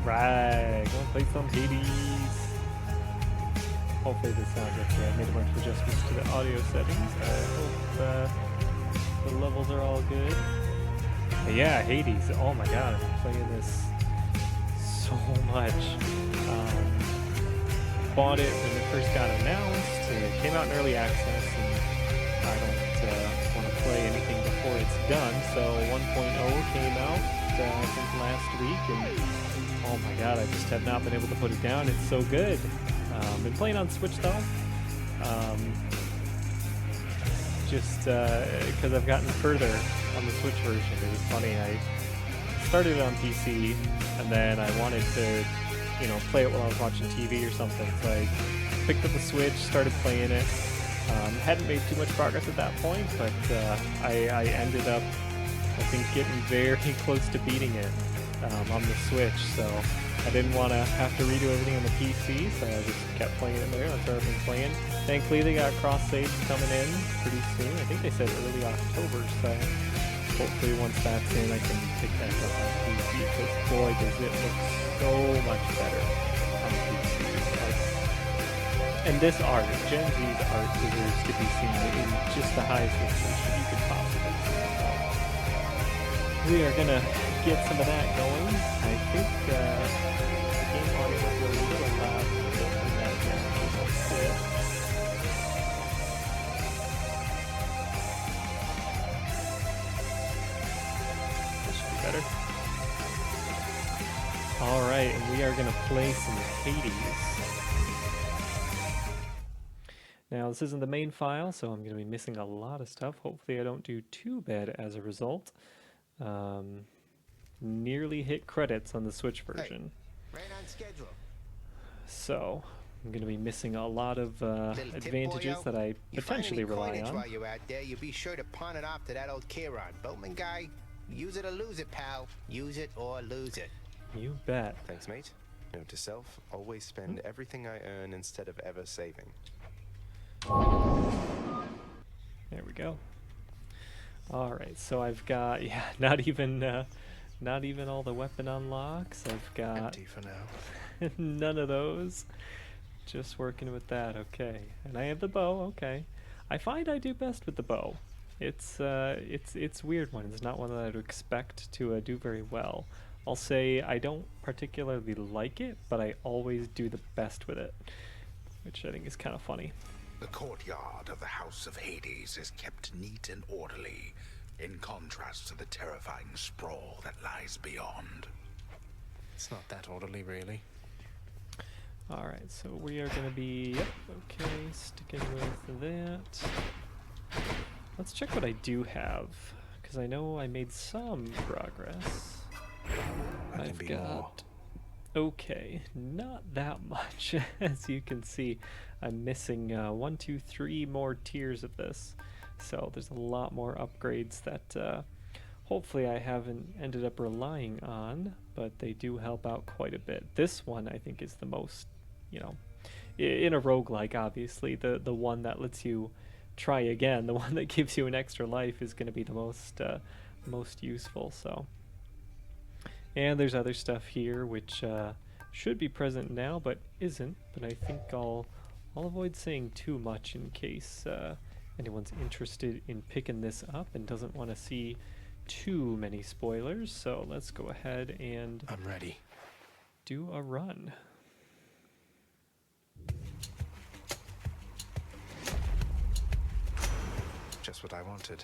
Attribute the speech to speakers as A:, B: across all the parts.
A: Right, go play some Hades. Hopefully this sounds okay. I made a bunch of adjustments to the audio settings. I hope the levels are all good. But yeah, Hades. Oh my god, I've been playing this so much. Bought it when it first got announced. It came out in early access, and I don't want to play anything before it's done. So 1.0 came out I think last week, and oh my god, I just have not been able to put it down. It's so good. Been playing on Switch though. Just because I've gotten further on the Switch version. It was funny. I started it on PC, and then I wanted to, play it while I was watching TV or something. So I picked up the Switch, started playing it. Hadn't made too much progress at that point, but I ended up, I think, getting very close to beating it on the Switch. So I didn't want to have to redo everything on the PC, so I just kept playing it there. That's where I've been playing. Thankfully, they got cross saves coming in pretty soon. I think they said early October, so hopefully once that's in, I can pick that up on PC, because boy, does it look so much better on PC. And this art, Gen Z's art, deserves to be seen in just the highest resolution you could possibly see. So we are going to get some of that going. I think the game audio will be a little loud. We'll turn that down a little bit. This should be better. Alright, and we are going to play some Hades. Now, this isn't the main file, so I'm going to be missing a lot of stuff. Hopefully I don't do too bad as a result. Nearly hit credits on the Switch version.
B: Hey, right on schedule.
A: So, I'm going to be missing a lot of advantages that I potentially rely on.
B: While you're out there, you be sure to pawn it off to that old Chiron. Boatman guy, use it or lose it, pal. Use it or lose it.
A: You bet.
C: Thanks, mate. Note to self, always spend everything I earn instead of ever saving.
A: There we go. Alright, so I've got, not even all the weapon unlocks. I've got
C: empty for now.
A: none of those. Just working with that, okay. And I have the bow, okay. I find I do best with the bow. It's weird one. It's not one that I'd expect to do very well. I'll say I don't particularly like it, but I always do the best with it, which I think is kind of funny.
D: The courtyard of the House of Hades is kept neat and orderly, in contrast to the terrifying sprawl that lies beyond.
C: It's not that orderly, really.
A: Alright, so we are going to be, okay, sticking with that. Let's check what I do have, because I know I made some progress. I've got, okay, not that much, as you can see. I'm missing 1, 2, 3 more tiers of this, so there's a lot more upgrades that hopefully I haven't ended up relying on, but they do help out quite a bit. This one I think is the most, in a roguelike, obviously, the one that lets you try again, the one that gives you an extra life is going to be the most useful. So, and there's other stuff here which should be present now but isn't, but I think I'll avoid saying too much in case anyone's interested in picking this up and doesn't want to see too many spoilers. So let's go ahead and
C: I'm ready.
A: Do a run.
C: Just what I wanted.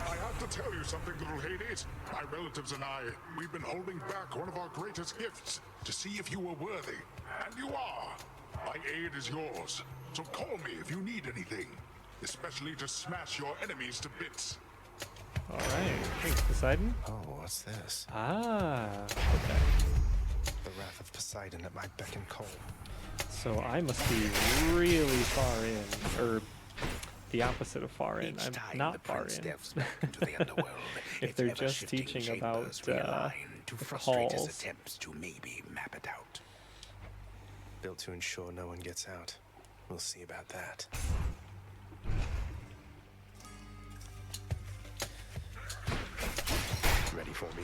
E: I have to tell you something, little Hades. My relatives and I, we've been holding back one of our greatest gifts to see if you were worthy. And you are. My aid is yours. So call me if you need anything, especially to smash your enemies to bits.
A: Alright, thanks, Poseidon.
C: Oh, what's this?
A: Ah, okay.
C: The wrath of Poseidon at my beck and call.
A: So I must be really far in, or the opposite of far in. I'm not far in. If they're just teaching about the halls.
D: Attempts to maybe map it out.
C: Built to ensure no one gets out. We'll see about that.
D: Ready for me?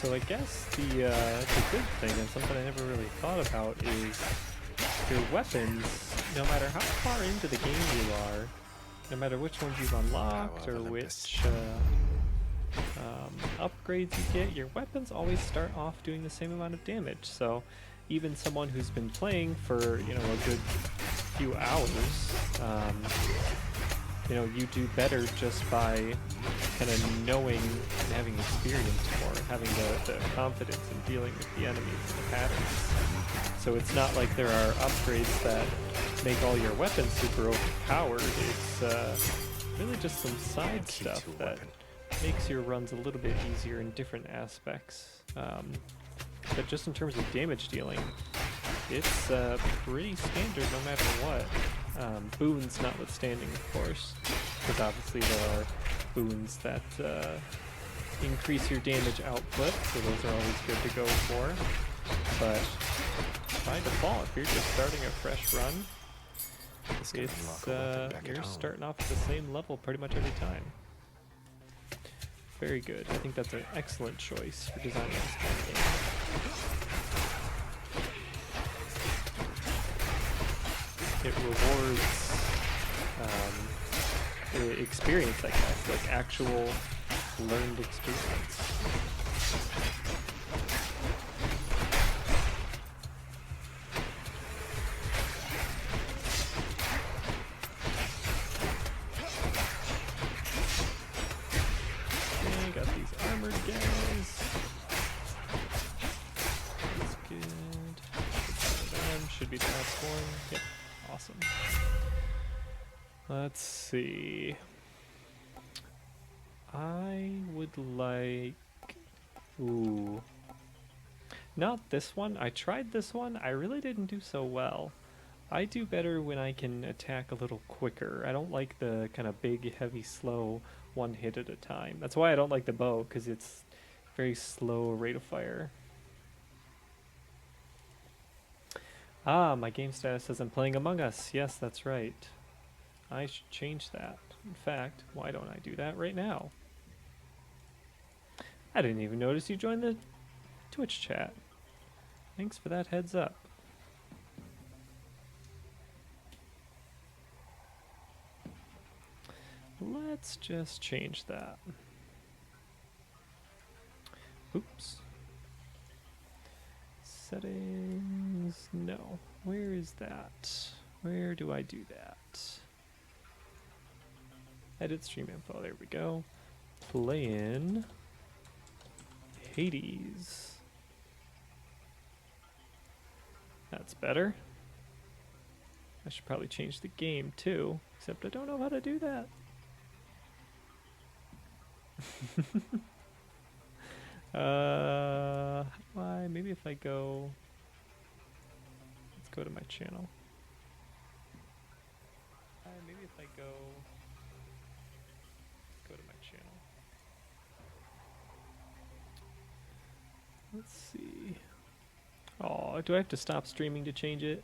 A: So I guess the good thing, and something I never really thought about, is your weapons, no matter how far into the game you are, no matter which ones you've unlocked
C: Power
A: or
C: of Olympus.
A: which upgrades you get, your weapons always start off doing the same amount of damage. So even someone who's been playing for, you know, a good few hours, you know, you do better just by kind of knowing and having experience more, having the confidence in dealing with the enemies and the patterns. So it's not like there are upgrades that make all your weapons super overpowered. It's really just some side
C: Key
A: stuff
C: to a
A: that
C: weapon.
A: makes your runs a little bit easier in different aspects. But just in terms of damage dealing, it's pretty standard no matter what. Boons notwithstanding, of course, because obviously there are boons that increase your damage output, so those are always good to go for. But by default, if you're just starting a fresh run,
C: This can unlock a weapon back at
A: you're
C: home.
A: starting off at the same level pretty much every time. Very good. I think that's an excellent choice for designing this kind of game. It rewards experience, I guess, like actual learned experience. Okay, got these armored guys. That's good. Them should be the last one. Yep, awesome. Let's see. I would like... Ooh. Not this one. I tried this one. I really didn't do so well. I do better when I can attack a little quicker. I don't like the kind of big, heavy, slow one hit at a time. That's why I don't like the bow, because it's very slow rate of fire. Ah, my game status says I'm playing Among Us. Yes, that's right. I should change that. In fact, why don't I do that right now? I didn't even notice you joined the Twitch chat. Thanks for that heads up. Let's just change that. Oops. Settings, no. Where is that? Where do I do that? Edit stream info, there we go. Playin Hades. That's better. I should probably change the game too, except I don't know how to do that. How do I, maybe if I go, let's go to my channel. Maybe if I go, let's go to my channel. Let's see. Oh, do I have to stop streaming to change it?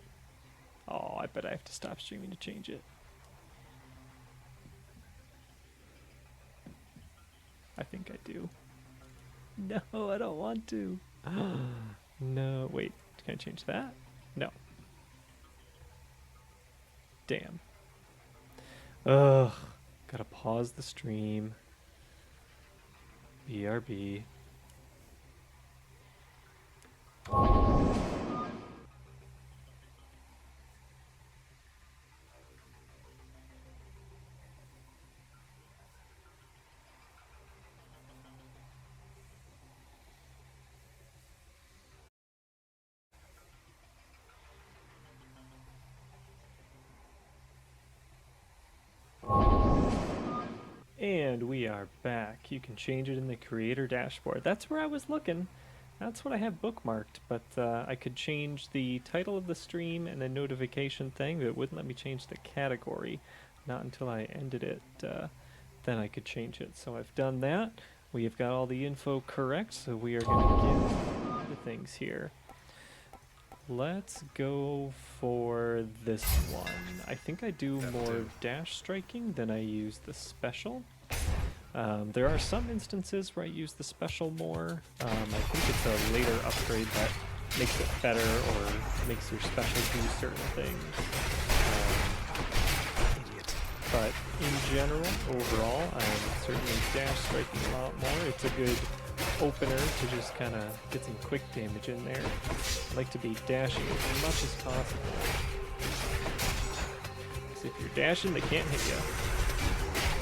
A: Oh, I bet I have to stop streaming to change it. I think I do. No, I don't want to. No, wait. Can I change that? No. Damn. Ugh. Gotta pause the stream. BRB. And we are back. You can change it in the creator dashboard. That's where I was looking. That's what I have bookmarked, but I could change the title of the stream and the notification thing, but it wouldn't let me change the category. Not until I ended it, then I could change it. So I've done that. We have got all the info correct, so we are going to get the things here. Let's go for this one. I think I do more dash striking than I use the special. There are some instances where I use the special more. I think it's a later upgrade that makes it better or makes your special do certain things. But in general, overall, I'm certainly dash striking a lot more. It's a good opener to just kind of get some quick damage in there. I like to be dashing as much as possible. Because if you're dashing, they can't hit you.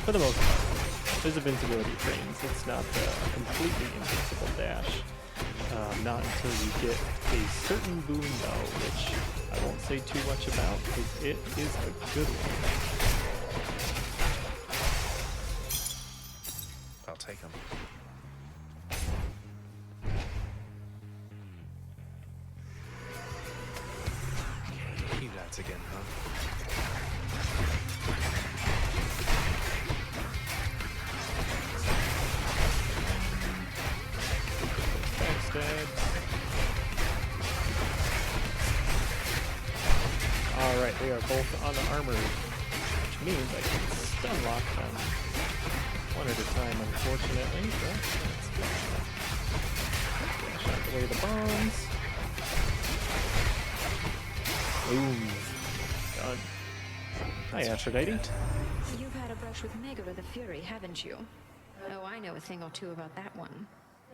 A: For the most part. There's invincibility frames. It's not a completely invincible dash. Not until you get a certain boon though, which I won't say too much about because it is a good one.
C: I'll take them. You lads again, huh?
A: Backstabs. Alright, they are both unarmored, which means I can stun lock them. One at a time, unfortunately, but that's fine. Dash out the way of the bombs. Boom. Done. Hi, Aphrodite.
F: You've had a brush with Megara the Fury, haven't you? Oh, I know a thing or two about that one.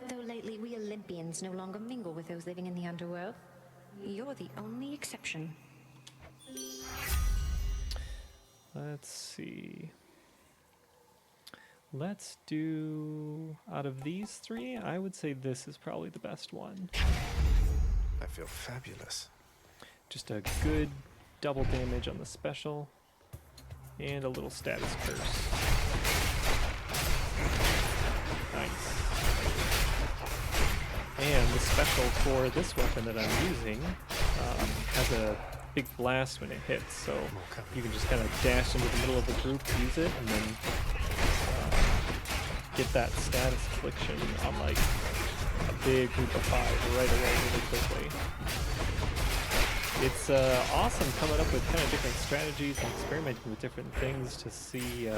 F: Though lately we Olympians no longer mingle with those living in the underworld. You're the only exception.
A: Let's see. Let's do, out of these three, I would say this is probably the best one.
C: I feel fabulous.
A: Just a good double damage on the special, and a little status curse. Nice. And the special for this weapon that I'm using has a big blast when it hits, so you can just kind of dash into the middle of the group, use it, and then get that status affliction on like a big group of 5 right away really quickly. It's awesome coming up with kind of different strategies and experimenting with different things to see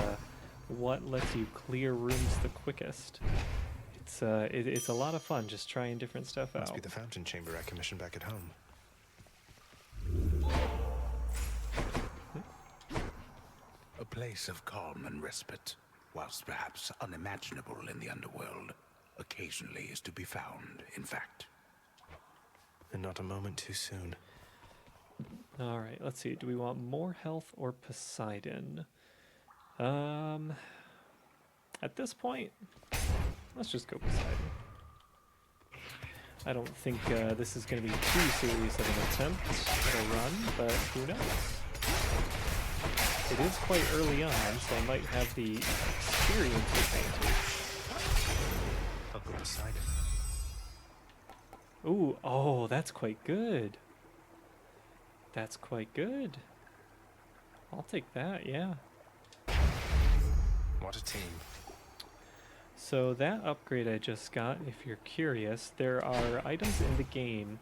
A: what lets you clear rooms the quickest. It's a lot of fun just trying different stuff out.
C: Must be the fountain chamber I commissioned back at home.
D: A place of calm and respite, whilst perhaps unimaginable in the underworld, occasionally is to be found, in fact.
C: And not a moment too soon.
A: Alright, let's see. Do we want more health or Poseidon? At this point, let's just go Poseidon. I don't think this is going to be too serious of an attempt at a run, but who knows? It is quite early on, so I might have the experience advantage.
C: Uncle Poseidon.
A: Ooh, oh, that's quite good. That's quite good. I'll take that, yeah.
C: What a team.
A: So that upgrade I just got, if you're curious, there are items in the game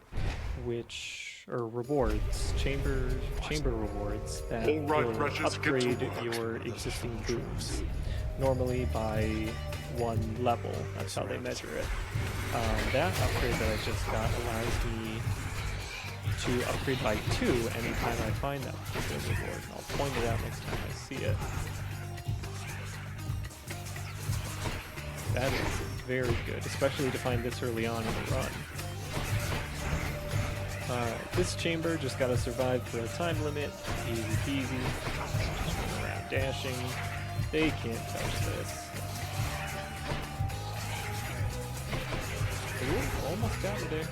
A: which, or rewards, chamber rewards that will upgrade your existing boons. Normally by 1 level, that's how they measure it. That upgrade that I just got allows me to upgrade by 2 anytime I find that particular reward. I'll point it out next time I see it. That is very good, especially to find this early on in the run. This chamber just gotta survive for a time limit. Easy peasy. Just run around dashing. They can't touch this. Ooh, almost got me there.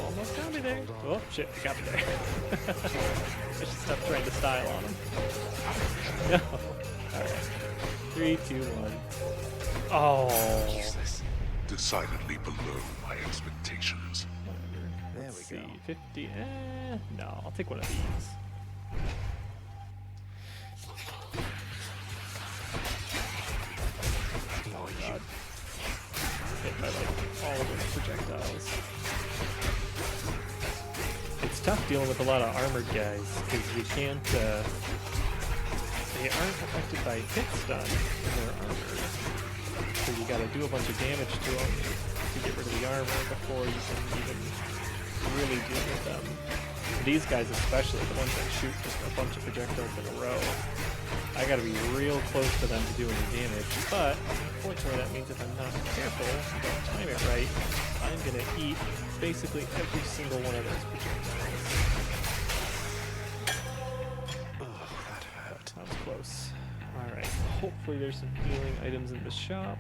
A: Almost got me there. Oh shit, got me there. I should stop trying to style on him. No. Alright. 3, 2, 1. Oh.
E: Decidedly below my expectations.
C: There
A: Let's
C: we
A: see,
C: go.
A: 50. No, I'll take one of these. Oh god. Hit by like all of those projectiles. It's tough dealing with a lot of armored guys because you can't. They aren't affected by hit stun when they're armored. So you gotta do a bunch of damage to them to get rid of the armor before you can even really deal with them. These guys especially, the ones that shoot just a bunch of projectiles in a row. I gotta be real close to them to do any damage, but unfortunately that means if I'm not careful, and don't time it right, I'm gonna eat basically every single one of those projectiles.
C: Oh, that hurt.
A: That was close. Alright, hopefully there's some healing items in the shop.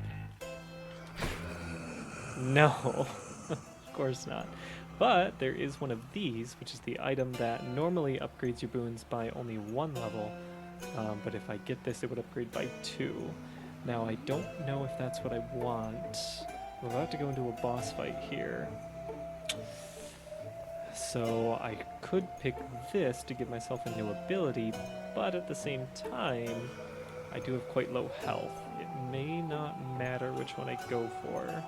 A: No, of course not. But there is one of these, which is the item that normally upgrades your boons by only 1 level. But if I get this, it would upgrade by 2. Now, I don't know if that's what I want. I'm about to go into a boss fight here. So I could pick this to give myself a new ability, but at the same time, I do have quite low health. It may not matter which one I go for.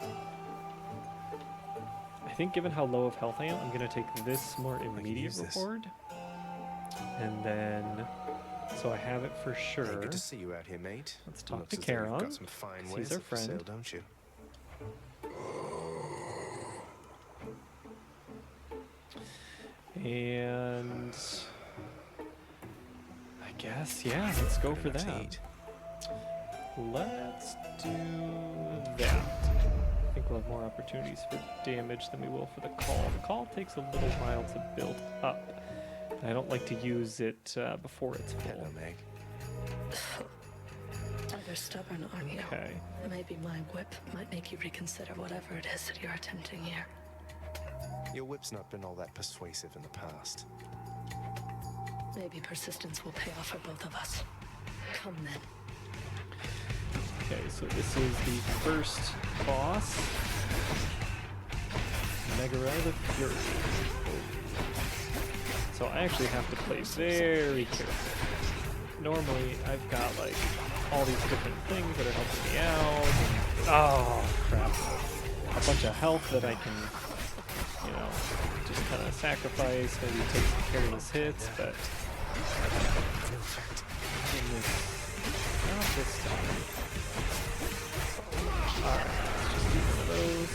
A: I think given how low of health I am, I'm going to take this more immediate
C: use this.
A: reward. And then, so I have it for sure.
C: Hey, good to see you out here, mate.
A: Let's talk
C: Looks
A: to
C: as though you've
A: Charon.
C: got some fine
A: He's
C: wares
A: our
C: up for sale,
A: friend.
C: don't you?
A: And I guess, yeah, let's go for
C: Enough to
A: that.
C: eat.
A: Let's do that. I think we'll have more opportunities for damage than we will for the call. The call takes a little while to build up. And I don't like to use it before it's
C: Hello,
A: full.
C: Meg.
G: Rather stubborn, aren't you?
A: Okay.
G: Maybe my whip might make you reconsider whatever it is that you're attempting here.
C: Your whip's not been all that persuasive in the past.
G: Maybe persistence will pay off for both of us. Come then.
A: Okay, so this is the first boss. Megara the Fury. So I actually have to play very careful. Normally, I've got like all these different things that are helping me out. Oh, crap. A bunch of health that I can, you know, just kind of sacrifice, maybe take some careless hits, but not this time. Alright, let's just do one of those.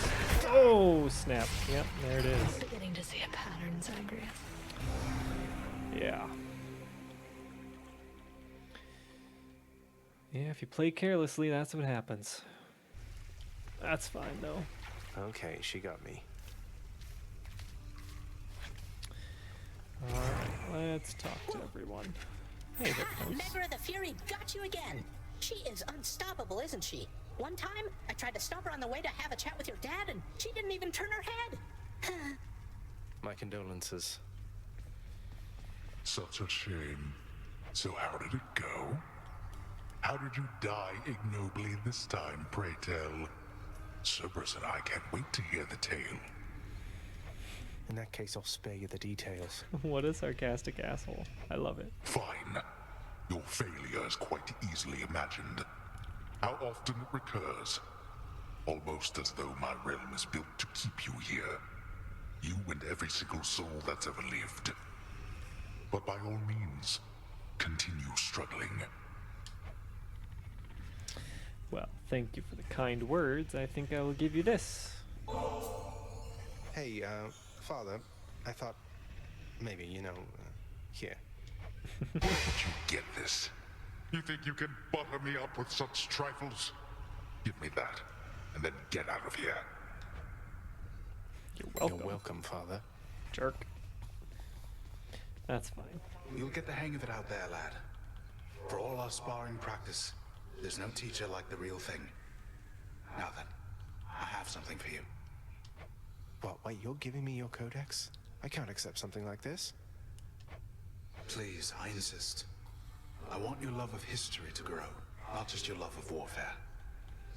A: Oh, snap. Yep, there it is.
G: I'm beginning to see a pattern, Zagreus.
A: Yeah. Yeah, if you play carelessly, that's what happens. That's fine, though.
C: Okay, she got me.
A: Alright, let's talk to everyone. Hey there, folks.
H: Megara the Fury got you again. She is unstoppable, isn't she? One time, I tried to stop her on the way to have a chat with your dad, and she didn't even turn her head.
C: My condolences.
E: Such a shame. So how did it go? How did you die ignobly this time, pray tell? Cerberus and I can't wait to hear the tale.
C: In that case, I'll spare you the details.
A: What a sarcastic asshole. I love it.
E: Fine. Your failure is quite easily imagined. How often it recurs. Almost as though my realm is built to keep you here. You and every single soul that's ever lived. But by all means, continue struggling.
A: Well, thank you for the kind words. I think I will give you this.
C: Hey, Father, I thought maybe, here.
E: Where did you get this? You think you can butter me up with such trifles? Give me that, and then get out of here.
A: You're welcome.
C: You're welcome, Father.
A: Jerk. That's fine.
D: You'll get the hang of it out there, lad. For all our sparring practice, there's no teacher like the real thing. Now then, I have something for you.
C: What, wait, you're giving me your codex? I can't accept something like this.
D: Please, I insist. I want your love of history to grow, not just your love of warfare.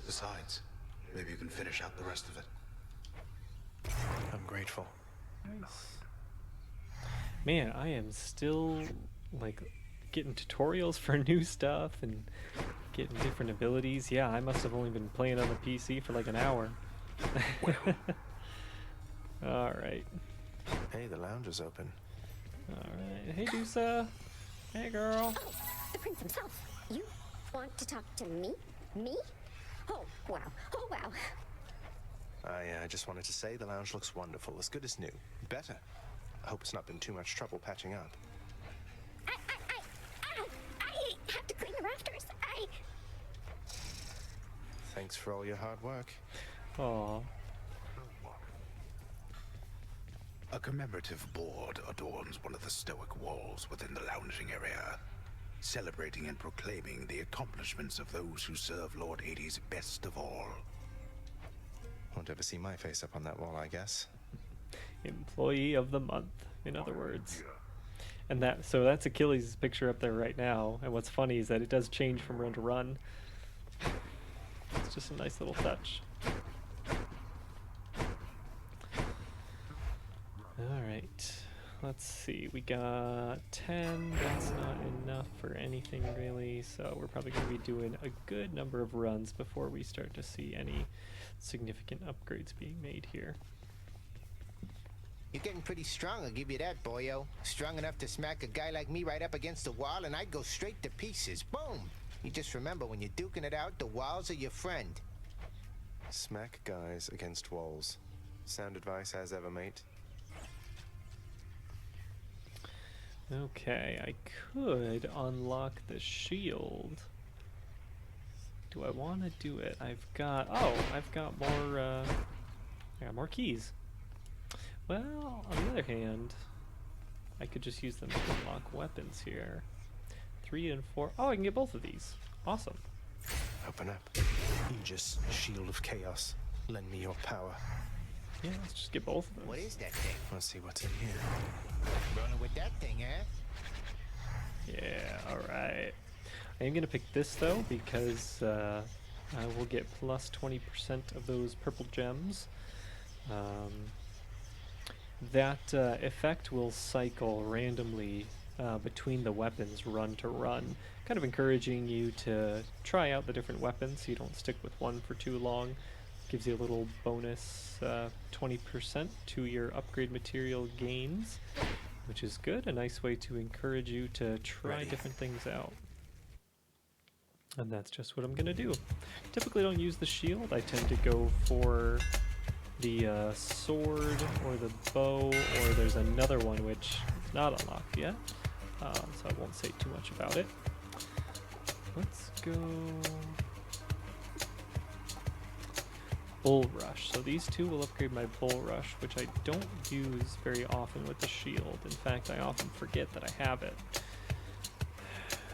D: Besides, maybe you can finish out the rest of it.
C: I'm grateful.
A: Nice. Man, I am still like getting tutorials for new stuff and getting different abilities. Yeah, I must have only been playing on the PC for like an hour. Alright.
C: Hey, the lounge is open.
A: Alright. Hey, Dusa. Hey, girl.
I: Oh, the prince himself. You want to talk to me? Me?
F: Oh, wow. Oh, wow.
C: I just wanted to say the lounge looks wonderful, as good as new. Better. I hope it's not been too much trouble patching up.
F: I have to clean the rafters.
C: Thanks for all your hard work.
A: Aw.
D: A commemorative board adorns one of the stoic walls within the lounging area, celebrating and proclaiming the accomplishments of those who serve Lord Hades best of all.
C: Won't ever see my face up on that wall, I guess.
A: Employee of the month, in other words. And that's Achilles' picture up there right now. And what's funny is that it does change from run to run. It's just a nice little touch. Alright, let's see. We got 10. That's not enough for anything really. So we're probably going to be doing a good number of runs before we start to see any significant upgrades being made here.
B: You're getting pretty strong, I'll give you that, boyo. Strong enough to smack a guy like me right up against the wall and I'd go straight to pieces. Boom! You just remember, when you're duking it out, the walls are your friend.
C: Smack guys against walls. Sound advice as ever, mate.
A: Okay, I could unlock the shield. Do I want to do it? I've got more keys. Well, on the other hand, I could just use them to unlock weapons here. 3 and 4. Oh, I can get both of these. Awesome.
C: Open up. Aegis, shield of chaos. Lend me your power.
A: Yeah, let's just get both of them.
B: What is that thing?
C: Let's see what's in here.
B: Running with that thing, eh?
A: Yeah, alright. I am going to pick this, though, because I will get plus 20% of those purple gems. That effect will cycle randomly between the weapons run to run, kind of encouraging you to try out the different weapons so you don't stick with one for too long. Gives you a little bonus 20% to your upgrade material gains, which is good. A nice way to encourage you to try different things out. And that's just what I'm going to do. Typically don't use the shield. I tend to go for the sword or the bow, or there's another one which is not unlocked yet, so I won't say too much about it. Let's go Bull Rush. So these two will upgrade my Bull Rush, which I don't use very often with the shield. In fact, I often forget that I have it.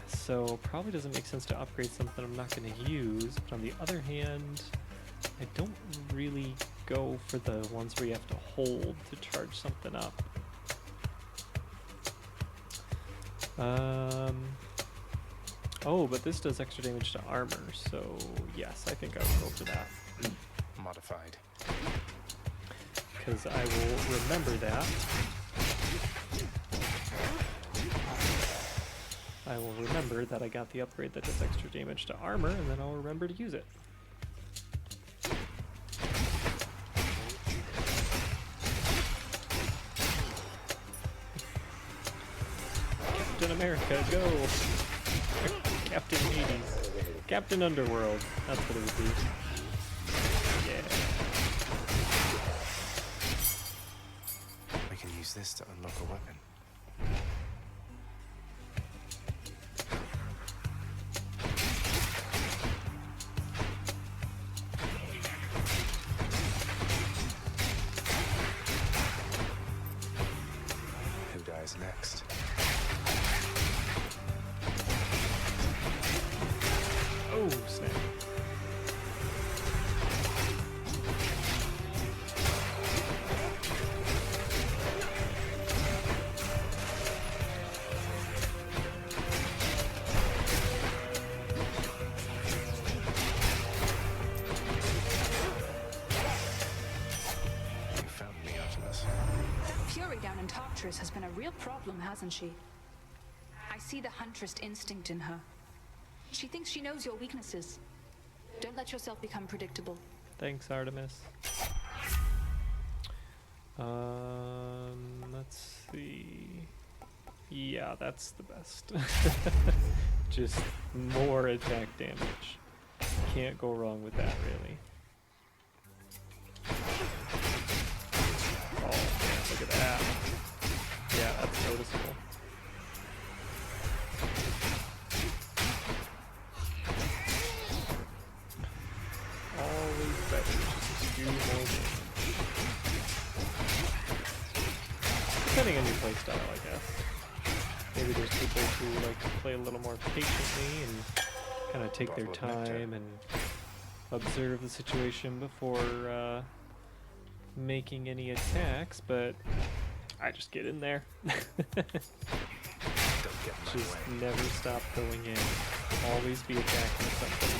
A: So probably doesn't make sense to upgrade something I'm not going to use, but on the other hand, I don't really go for the ones where you have to hold to charge something up. Oh, but this does extra damage to armor, so yes, I think I will go for that.
C: Modified.
A: Because I will remember that. I will remember that I got the upgrade that does extra damage to armor, and then I'll remember to use it. Captain America, go! Captain Hades. Captain Underworld. That's what it would be. Yeah.
C: I can use this to unlock a weapon. Who dies next?
A: Oh, snap.
C: You found me, Artemis.
G: That fury down in Tartarus has been a real problem, hasn't she? I see the huntress instinct in her. She thinks she knows your weaknesses. Don't let yourself become predictable.
A: Thanks, Artemis. Let's see. Yeah, that's the best. Just more attack damage. can't go wrong with that, really. Oh, man, look at that. Yeah, that's noticeable. Always better just to do more damage. Depending on your playstyle, I guess. Maybe there's people who like to play a little more patiently and kind of take their time and observe the situation before making any attacks, but I just get in there. Just never stop going in. Always be attacking something.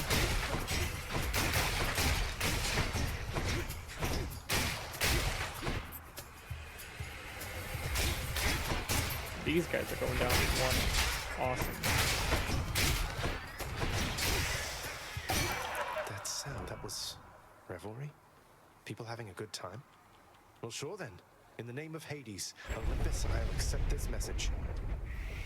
A: These guys are going down with one. Awesome.
C: That sound, that was revelry? People having a good time? Well, sure then. In the name of Hades, Olympus, I'll accept this message.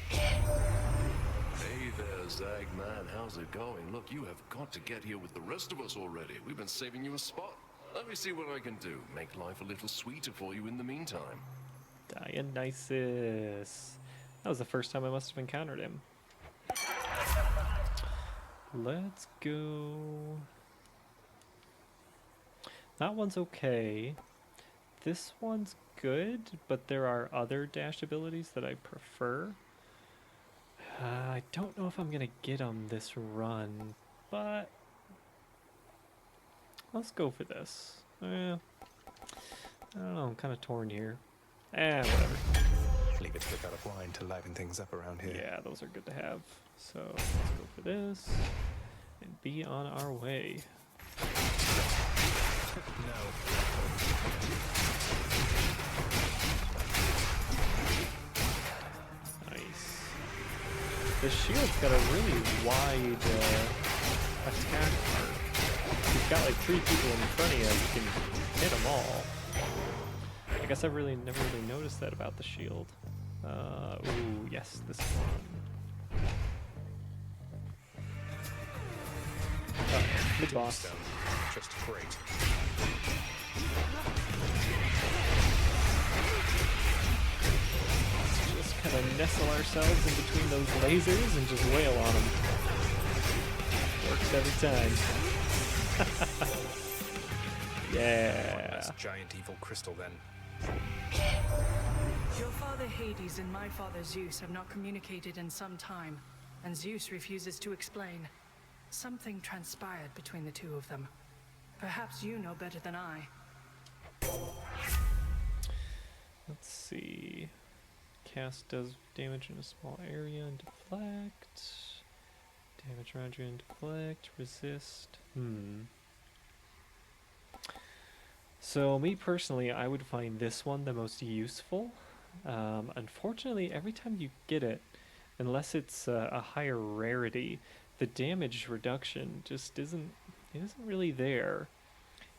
I: Hey there, Zagman. How's it going? Look, you have got to get here with the rest of us already. We've been saving you a spot. Let me see what I can do. Make life a little sweeter for you in the meantime.
A: Dionysus. That was the first time I must have encountered him. Let's go. That one's okay. This one's good, but there are other dash abilities that I prefer. I don't know if I'm gonna get them this run, but let's go for this. I don't know, I'm kind of torn here. Whatever.
C: Leave it to the god of wine to liven things up around here.
A: Yeah, those are good to have. So let's go for this and be on our way.
C: No.
A: Nice. The shield's got a really wide attack arc. You've got like 3 people in front of you, you can hit them all. I guess I've never really noticed that about the shield. Ooh, yes, this one. Mid boss.
C: Just great.
A: Just kind of nestle ourselves in between those lasers and just wail on them. Works every time. Yeah.
C: That's giant evil crystal then.
J: Your father Hades and my father Zeus have not communicated in some time, and Zeus refuses to explain. Something transpired between the two of them. Perhaps you know better than I.
A: Let's see. Cast does damage in a small area and deflect. Damage around you and deflect. Resist. So me personally, I would find this one the most useful. Unfortunately, every time you get it, unless it's a higher rarity, the damage reduction just isn't really there.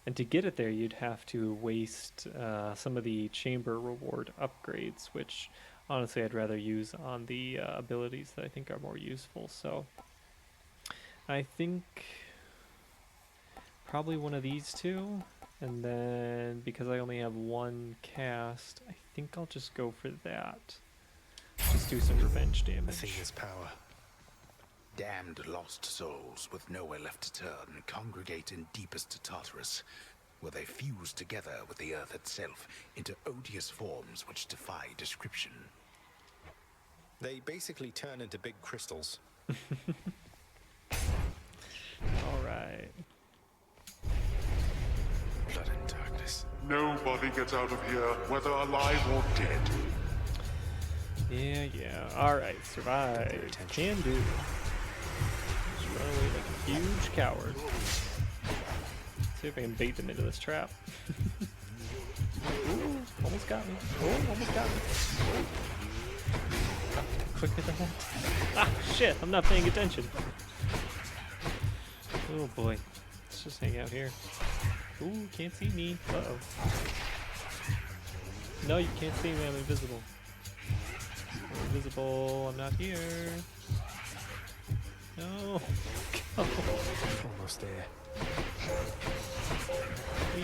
A: And to get it there, you'd have to waste some of the chamber reward upgrades, which honestly I'd rather use on the abilities that I think are more useful. So I think probably one of these two. And then, because I only have one cast, I think I'll just go for that. Just do some revenge damage.
C: Athena's power.
D: Damned lost souls with nowhere left to turn congregate in deepest Tartarus, where they fuse together with the earth itself into odious forms which defy description.
C: They basically turn into big crystals.
A: Alright.
D: Blood and darkness.
E: Nobody gets out of here, whether alive or dead.
A: Yeah. Alright, survive. Can do. Just run away like a huge coward. See if I can bait them into this trap. Ooh, almost got me. Oh, almost got me. Quicker than that. Ah, shit, I'm not paying attention. Oh boy. Let's just hang out here. Ooh, can't see me. Uh-oh. No, you can't see me. I'm invisible. I'm invisible. I'm not here. No. Go.
C: almost there.
A: Whee!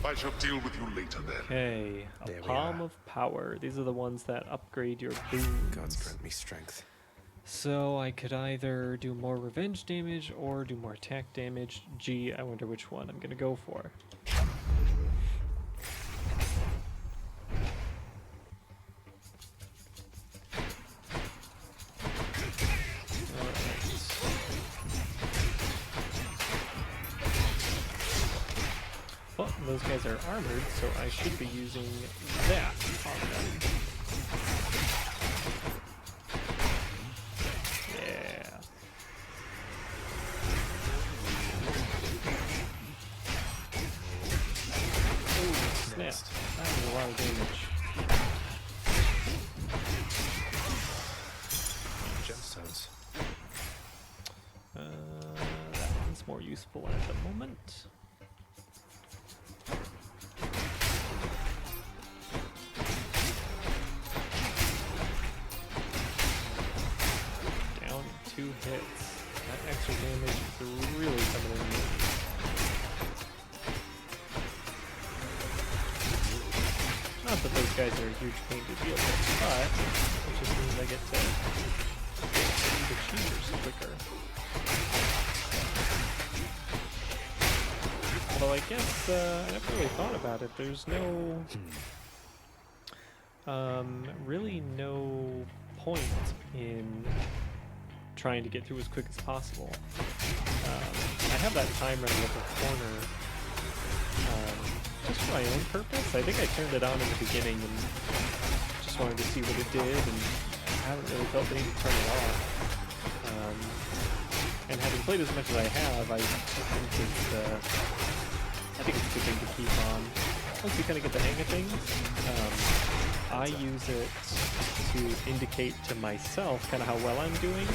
E: I shall deal with you later then.
A: Okay, a
C: There we
A: palm
C: are.
A: of power. These are the ones that upgrade your boons.
C: Gods grant me strength.
A: So I could either do more revenge damage or do more attack damage. Gee, I wonder which one I'm gonna go for. Well, those guys are armored, so I should be using that on them. Yeah. Oh, snap. That was a lot of damage.
C: Gemstones.
A: That one's more useful at the moment. Down 2 hits. That extra damage is really coming in handy. Not that those guys are a huge pain to deal with, but it just means I get to do the cheaters quicker. Although I guess I never really thought about it. There's no, really no point in trying to get through as quick as possible. I have that time running up the corner just for my own purpose. I think I turned it on in the beginning and just wanted to see what it did, and I haven't really felt the need to turn it off. And having played as much as I have, I think it's a good thing to keep on. Once you kind of get the hang of things, I use it to indicate to myself kind of how well I'm doing.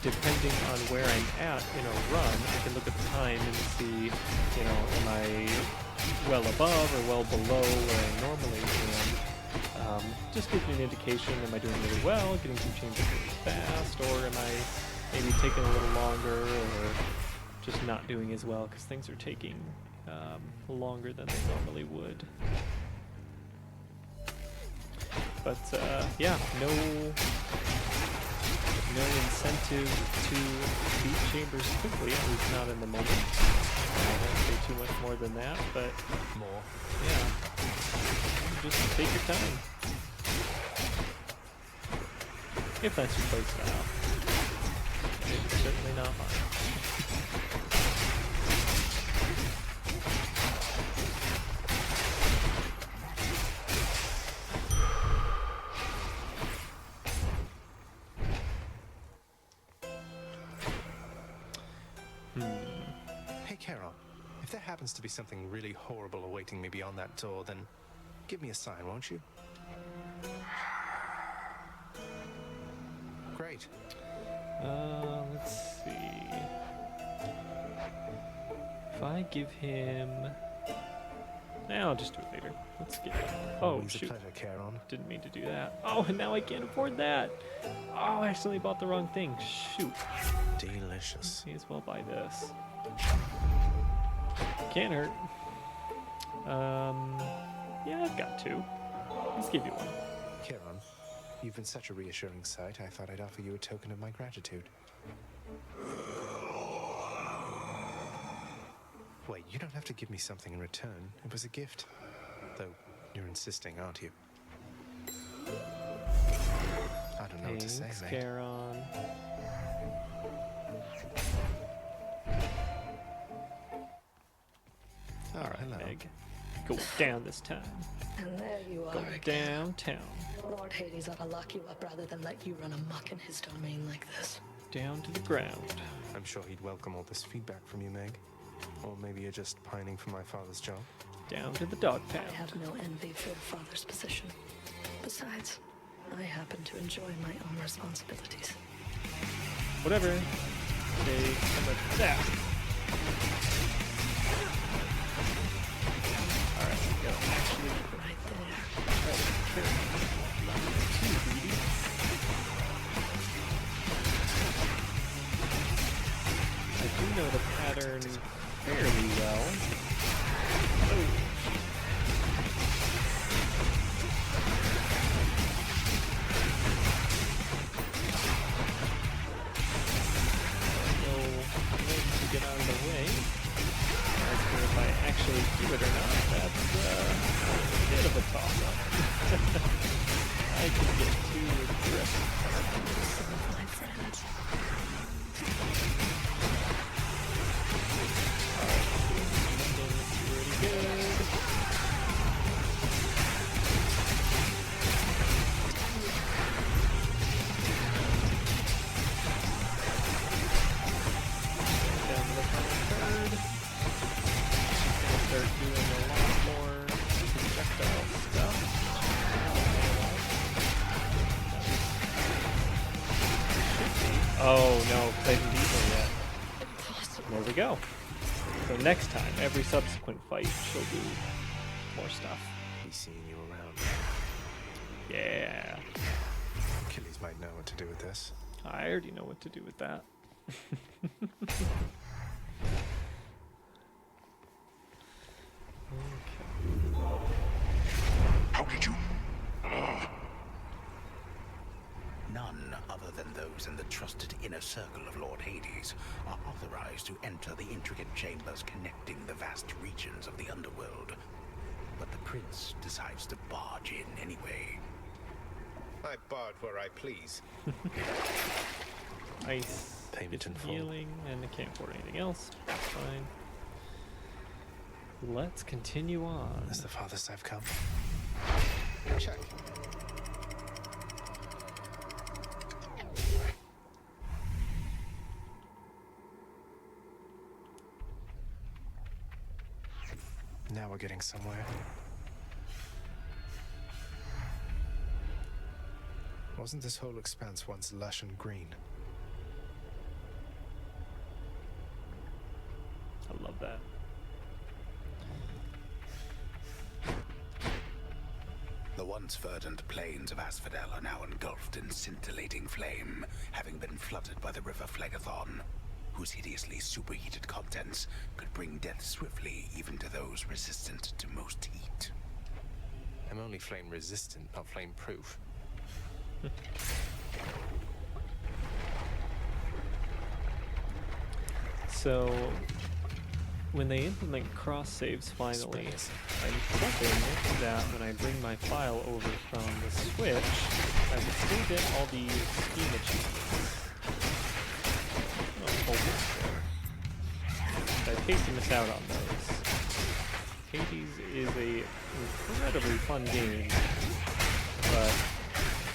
A: Depending on where I'm at in a run, I can look at the time and see, you know, am I well above or well below where I normally am. Just gives me an indication, am I doing really well, getting some changes really fast, or am I maybe taking a little longer, or just not doing as well because things are taking longer than they normally would. But yeah, no incentive to beat Chambers quickly, at least not in the moment. I won't say too much more than that, but
C: More.
A: yeah, just take your time. If that's your play style. It's certainly not mine.
C: Hey, Charon, if there happens to be something really horrible awaiting me beyond that door, then give me a sign, won't you? Great.
A: Let's see. If I give him... I'll just do it later. Let's get... Oh,
C: Always a
A: shoot.
C: pleasure, Charon.
A: Didn't mean to do that. Oh, and now I can't afford that. Oh, I accidentally bought the wrong thing. Shoot.
C: Delicious.
A: May as well buy this. Can't hurt. Yeah, I've got two. Let's give you one.
C: Charon, you've been such a reassuring sight, I thought I'd offer you a token of my gratitude. Wait, you don't have to give me something in return. It was a gift. Though, you're insisting, aren't you? I don't know what to say,
A: Thanks,
C: mate.
A: Charon. All right,
C: Hello.
A: Meg. Go down this time.
J: And there you
A: Go
J: are again.
A: downtown.
J: Lord Hades ought to lock you up rather than let you run amok in his domain like this.
A: Down to the ground.
C: I'm sure he'd welcome all this feedback from you, Meg. Or maybe you're just pining for my father's job.
A: Down to the dog pound.
J: I have no envy for your father's position. Besides, I happen to enjoy my own responsibilities.
A: Whatever. Take some of that. Alright, go. Actually,
J: Right there.
A: pattern fairly well. Oh. To get out of the way. As for if I actually do it or not, that's a bit of a toss-up. I can get too aggressive.
F: My friend.
A: Pretty good. Down to the final third. Gonna start doing a lot more projectile stuff. Oh no, 'cause I didn't beat her yet. There we go. So next time, every subsequent fight, she'll do more stuff.
C: He's seeing you around.
A: Yeah.
C: Achilles might know what to do with this.
A: I already know what to do with that.
E: How did you?
K: None other than those in the trusted inner circle of Lord Hades are authorized to enter the intricate chambers connecting the vast regions of the underworld. But the prince decides to barge in anyway.
B: I barge where I please.
A: Ice,
C: Payment in full.
A: healing, and I can't afford anything else. That's fine. Let's continue on.
C: Is the farthest I've come?
B: Check.
C: Now we're getting somewhere. Wasn't this whole expanse once lush and green?
A: I love that.
K: The once verdant plains of Asphodel are now engulfed in scintillating flame, having been flooded by the river Phlegethon, whose hideously superheated contents could bring death swiftly even to those resistant to most heat.
C: I'm only flame resistant, not flame proof.
A: So, when they implement cross saves finally, I'm hoping that when I bring my file over from the Switch, I can still get all the Steam achievements. I'm hoping for. I'd hate to miss out on those. Hades is a incredibly fun game, but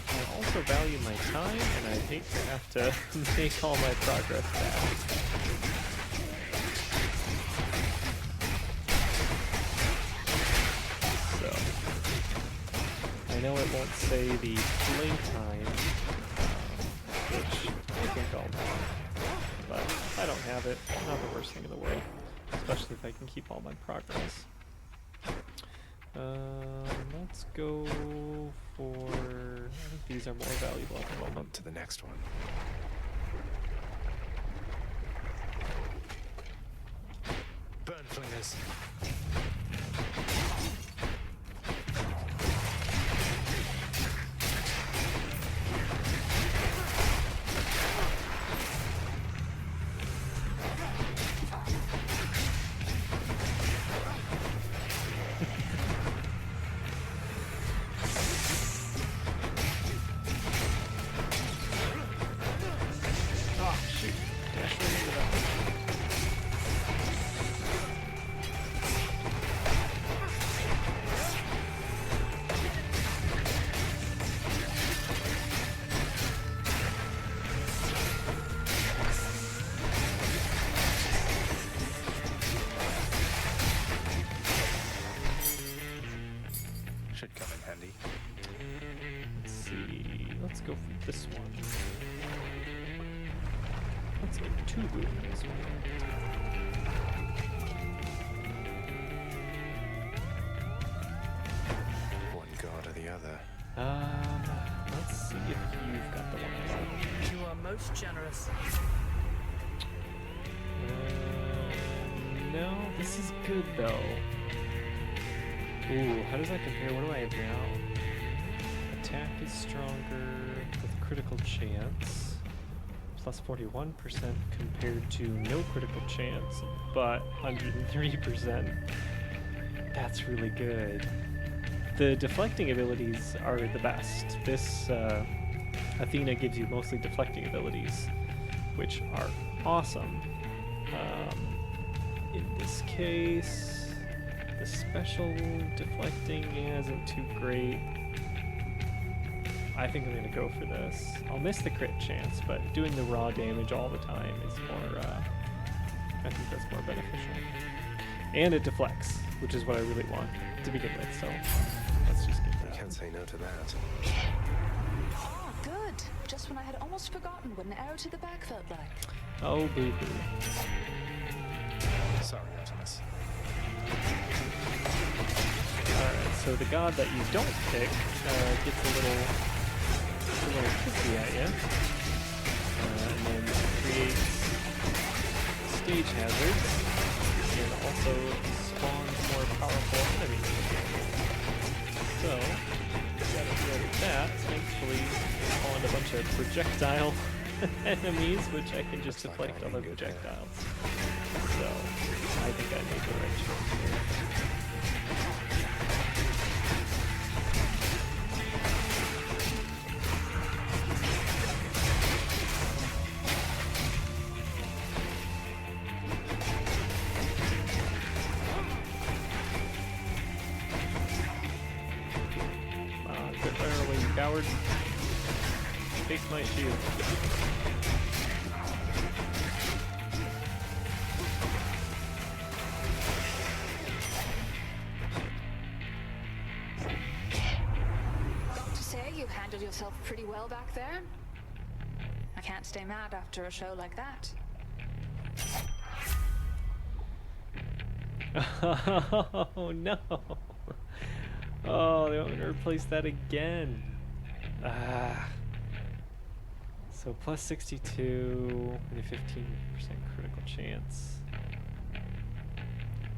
A: I also value my time, and I'd hate to have to make all my progress back. I know it won't say the playtime, which I think I'll want, but if I don't have it, not the worst thing in the world, especially if I can keep all my progress. Let's go for, I think these are more valuable at the moment.
C: On to the next one. Burn flingers. Should come in handy.
A: Let's see, let's go for this one. Let's get two booties.
C: One god or the other.
A: Let's see if you've got the one I want.
J: You are most generous.
A: know, this is good though. Ooh, how does that compare? What do I have now? Attack is stronger with critical chance. Plus 41% compared to no critical chance, but 103%. That's really good. The deflecting abilities are the best. This Athena gives you mostly deflecting abilities, which are awesome. In this case, the special deflecting isn't too great. I think I'm gonna go for this. I'll miss the crit chance, but doing the raw damage all the time is more, I think that's more beneficial. And it deflects, which is what I really want to begin with, so let's just get that.
C: I can't say no to that.
G: Ah, good. Just when I had almost forgotten what an arrow to the back felt like.
A: Oh, boo-boo.
C: Sorry, Artemis.
A: Alright, so the god that you don't pick gets a little pissy at you. And then creates stage hazards, and also spawns more powerful enemies. So, gotta deal with that. Thankfully, spawned a bunch of projectile enemies, which I can just deflect other projectiles. So, I think I made the right choice here. Quit fire away, you coward. Face my shield.
G: Got to say, you handled yourself pretty well back there. I can't stay mad after a show like that.
A: Oh no! Oh, they want me to replace that again. Ah. So plus 62 with a 15% critical chance.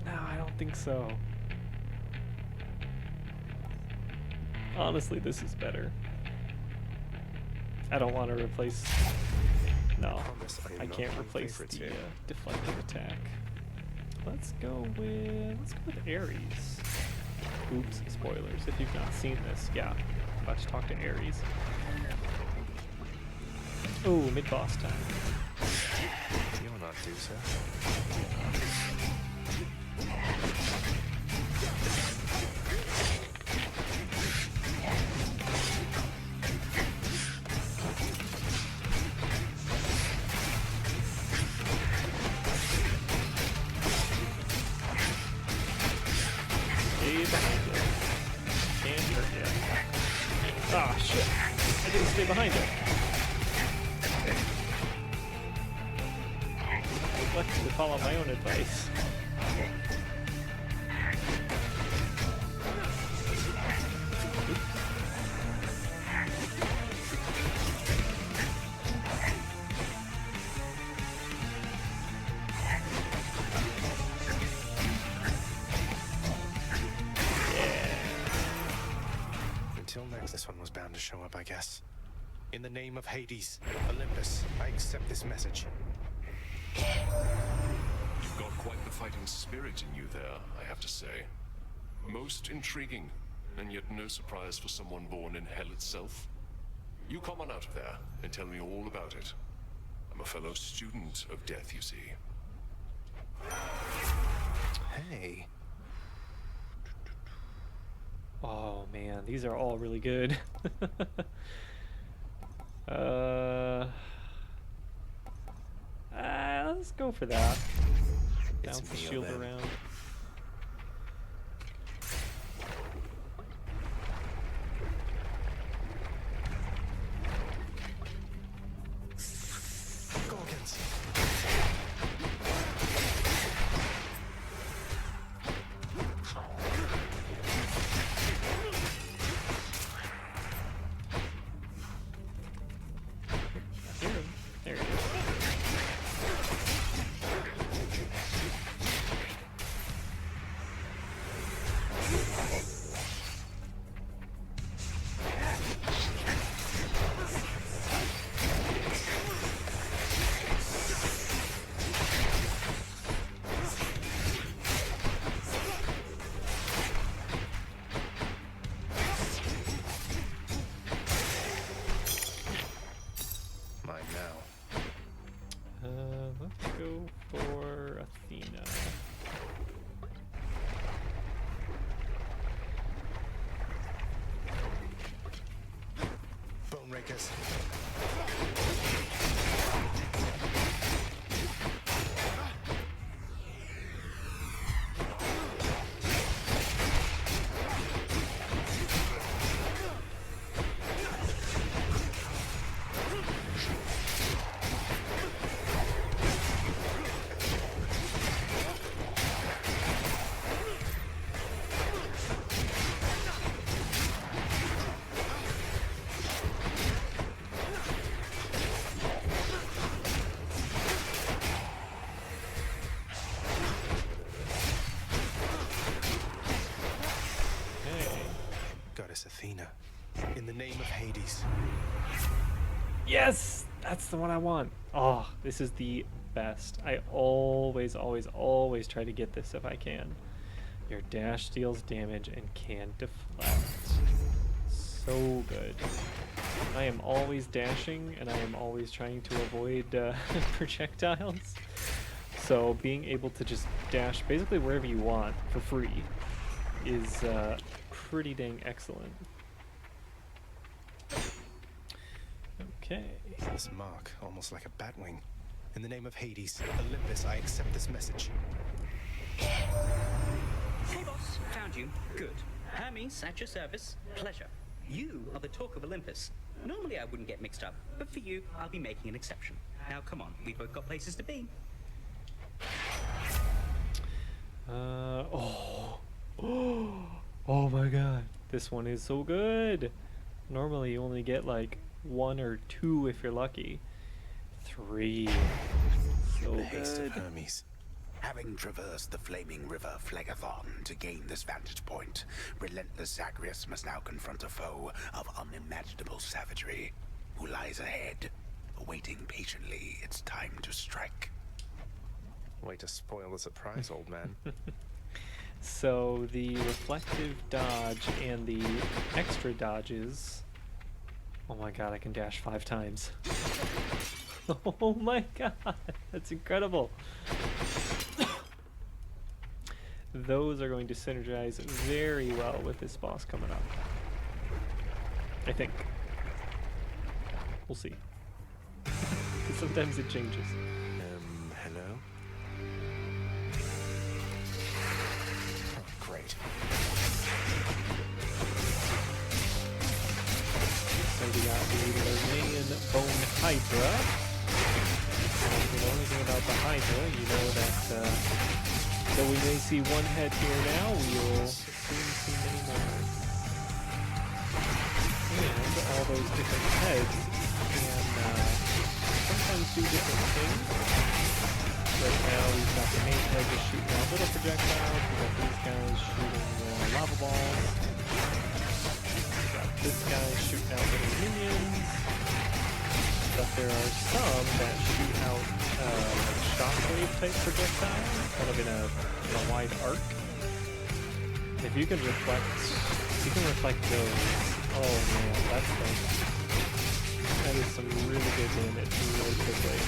A: No, I don't think so. Honestly, this is better. I don't want to replace... No, I can't replace the deflective attack. Let's go with Ares. Oops, spoilers. If you've not seen this, yeah, I'm about to talk to Ares. Oh, mid-boss time.
C: You will not do so.
A: Stay behind it. Can't hurt you. Ah, shit. I didn't stay behind it. I neglected to follow my own advice.
C: Until next, this one was bound to show up, I guess. In the name of Hades, Olympus, I accept this message.
I: You've got quite the fighting spirit in you there, I have to say. Most intriguing, and yet no surprise for someone born in hell itself. You come on out of there and tell me all about it. I'm a fellow student of death, you see.
C: Hey.
A: Oh man, these are all really good. Let's go for that. Bounce the shield around.
C: Gorgons.
A: Here. There it is.
C: Goddess Athena, in the name of Hades.
A: Yes! That's the one I want. Oh, this is the best. I always, always, always try to get this if I can. Your dash deals damage and can deflect. So good. I am always dashing and I am always trying to avoid projectiles. So being able to just dash basically wherever you want for free is pretty dang excellent. Okay.
C: This mark, almost like a bat wing. In the name of Hades, Olympus, I accept this message.
L: Hey boss, found you. Good. Hermes, at your service. Pleasure. You are the talk of Olympus. Normally I wouldn't get mixed up, but for you, I'll be making an exception. Now come on, we've both got places to be.
A: Oh my god. This one is so good. Normally you only get like 1 or 2 if you're lucky. 3. So
K: the haste
A: good.
K: of Hermes. Having traversed the flaming river Phlegathon to gain this vantage point, relentless Zagreus must now confront a foe of unimaginable savagery, who lies ahead, awaiting patiently its time to strike.
C: Way to spoil the surprise, old man.
A: So the reflective dodge and the extra dodges. Oh my god, I can dash 5 times. Oh my god, that's incredible. Those are going to synergize very well with this boss coming up. I think. We'll see. Sometimes it changes.
C: Hello? Oh, great.
A: So we got the Lernaean Bone Hydra. And if you know anything about the Hydra, you know that though we may see one head here now, we will soon see many more. And all those different heads can sometimes do different things. Right now we've got the main head just shooting out little projectiles. We've got these guys shooting lava balls. We've got this guy shooting out little minions. But there are some that shoot out like shockwave type projectiles, kind of in a wide arc. If you can reflect those, oh man, that is some really good damage really quickly.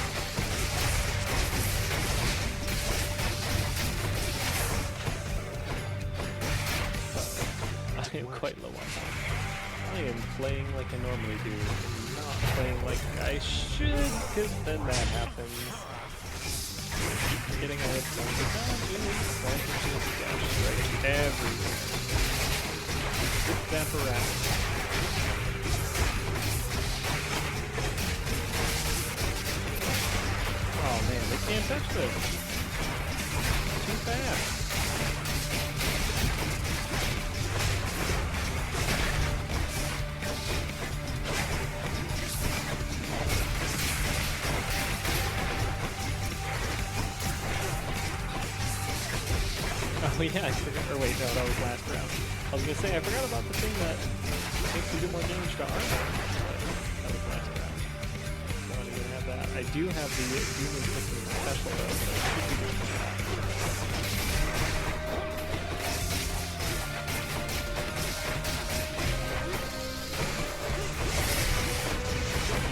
A: I am quite low on time. I am playing like I normally do, and not playing like I should, because then that happens. Getting a hit on the dodges, dash right everywhere. Zip that around. Oh man, they can't touch this. Too fast. Oh yeah, I forgot, or wait, no, that was last round. I was gonna say, I forgot about the thing that makes you do more damage to armor. That was last round. So I don't even have that. I do have the Demon System special though, so I should be doing that.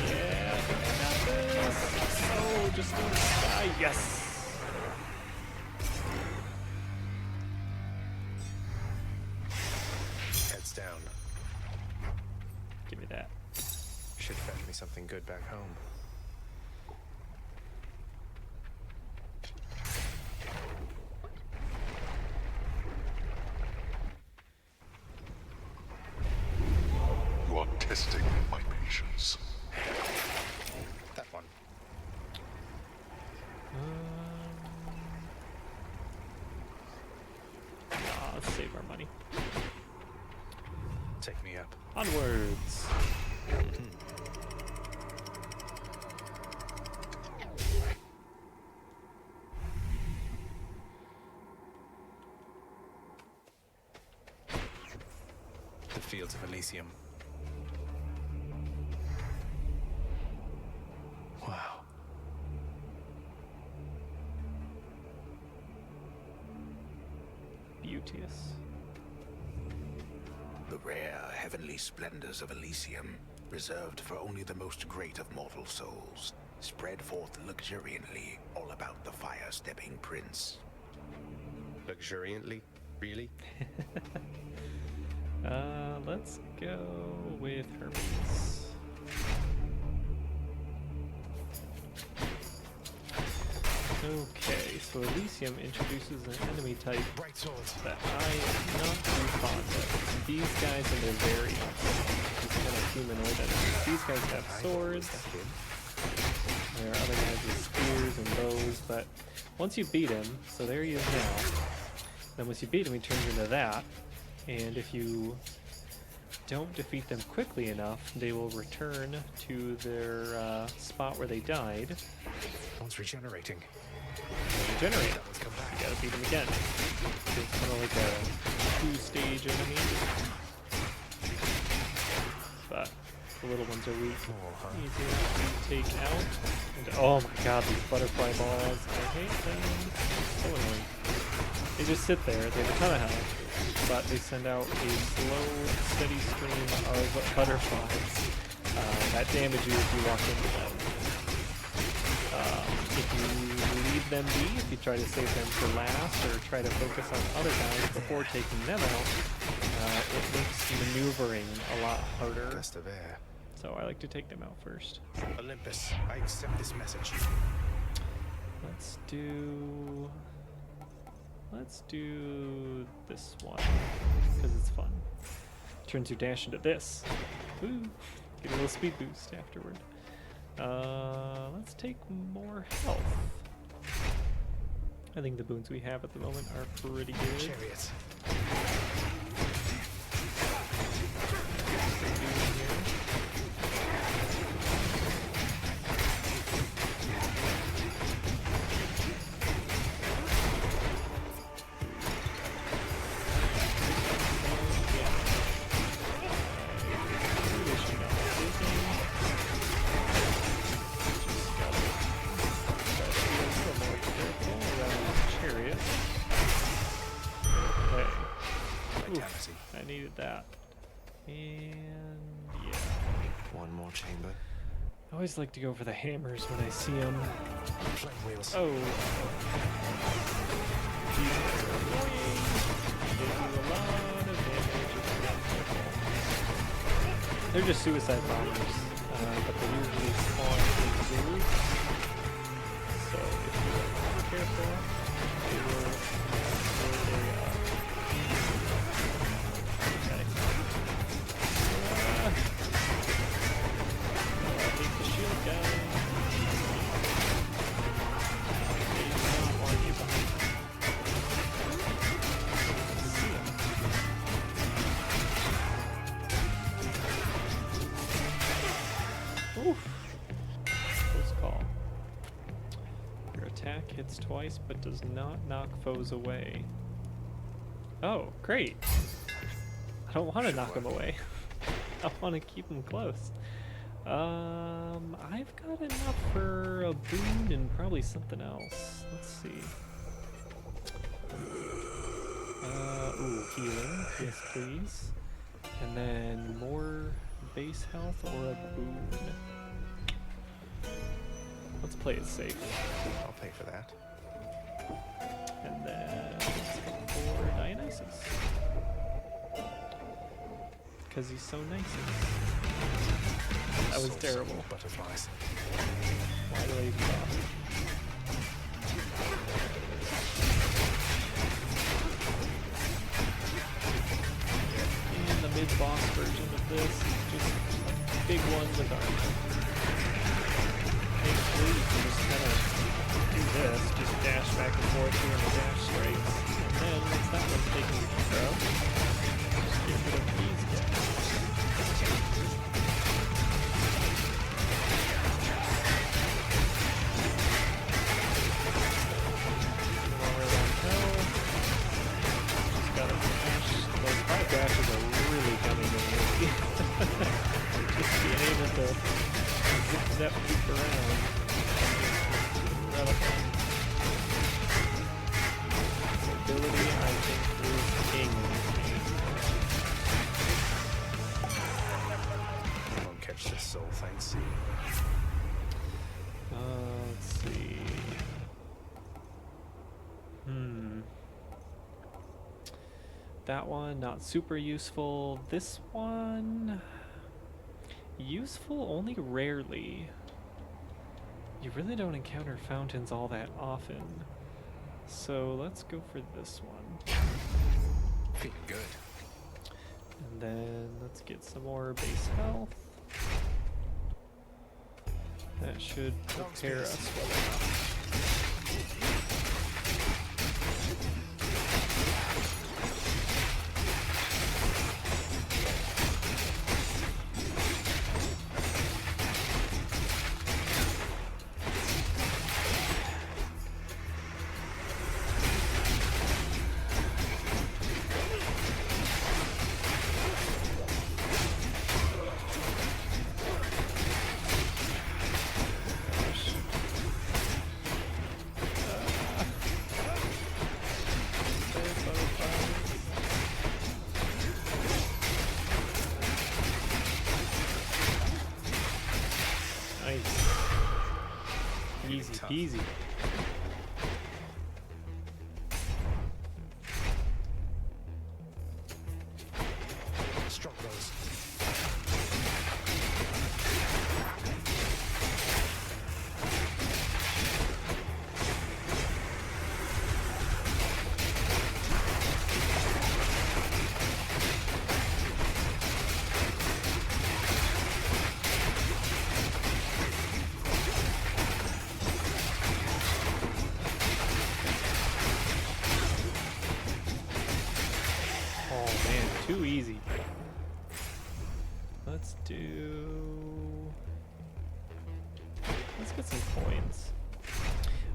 A: Yeah, I think I got this. Oh, just don't die. Yes!
C: Down.
A: Give me that.
C: Should fetch me something good back home.
E: You are testing my patience.
C: That one.
A: Let's save our money.
C: Take me up.
A: Onwards.
C: the fields of Elysium. Wow.
A: Beauteous.
K: The rare heavenly splendors of Elysium, reserved for only the most great of mortal souls, spread forth luxuriantly all about the fire-stepping prince.
C: Luxuriantly? Really?
A: Let's go with Hermes. Okay, so Elysium introduces an enemy type
C: Bright swords.
A: that I am not too fond of. These guys and their variants, these kind of humanoid enemies. These guys have swords. There are other guys with spears and bows, but once you beat him, so there he is now. Then once you beat him, he turns into that. And if you don't defeat them quickly enough, they will return to their spot where they died.
C: One's regenerating.
A: Regenerate.
C: That one's come back.
A: You gotta beat him again. It's kind of like a two-stage enemy. But the little ones are weak. Easy enough to take out. And, oh my god, these butterfly balls. I hate them. So annoying. They just sit there. They have a ton of health. But they send out a slow, steady stream of butterflies that damage you if you walk into them. If you leave them be, if you try to save them for last, or try to focus on other guys before taking them out, it makes maneuvering a lot harder.
C: Gust of air.
A: So I like to take them out first.
C: Olympus, I accept this message.
A: Let's do this one, because it's fun. Turns your dash into this. Woo! Get a little speed boost afterward. Let's take more health. I think the boons we have at the moment are pretty good.
C: Chariots.
A: I needed that. And yeah.
C: One more chamber.
A: I always like to go for the hammers when I see them.
C: Flame wheels.
A: Oh. These are annoying. They do a lot of damage if you're not careful. They're just suicide bombers, but they usually spawn in zoos. So if you're not careful, they will blow their way up. Hits twice but does not knock foes away. Oh, great. I don't want to knock them away. I want to keep them close. I've got enough for a boon and probably something else. Let's see. Ooh, healing. Yes, please. And then more base health or a boon. Let's play it safe.
C: I'll pay for that.
A: And then let's go for Dionysus. Because he's so nice. That was terrible.
C: Butterflies.
A: Why do I even bother? And the mid-boss version of this is just a big one with armor. Thankfully, you can just kind of do this, just dash back and forth here in the dash strikes, and then once that one's taken care of, just get rid of these guys. While we're on hell, just gotta dash. Those 5 dashes are really coming in wanted to zip that poop around. Relic. Ability, I think, is king.
C: Won't catch this soul, thanks.
A: Let's see. That one, not super useful. This one, useful only rarely. You really don't encounter fountains all that often. So let's go for this one.
C: Feeling good.
A: And then let's get some more base health. That should prepare us well enough. Easy peasy.
C: Strong blows.
A: Too easy. Let's get some coins.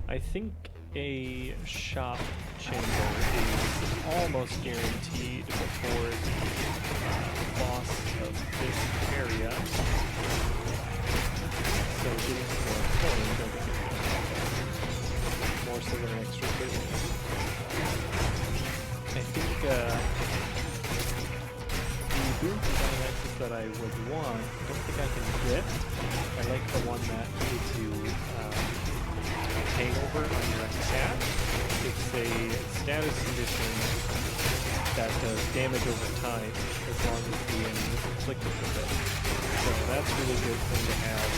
A: I think a shop chamber is almost guaranteed before the boss of this area. So getting some more coins, I think it's more so than an extra business. I think the access that I would want, I don't think I can get. I like the one that gives you hangover on your attack. It's a status condition that does damage over time as long as the enemy is inflicted with it. So that's a really good thing to have.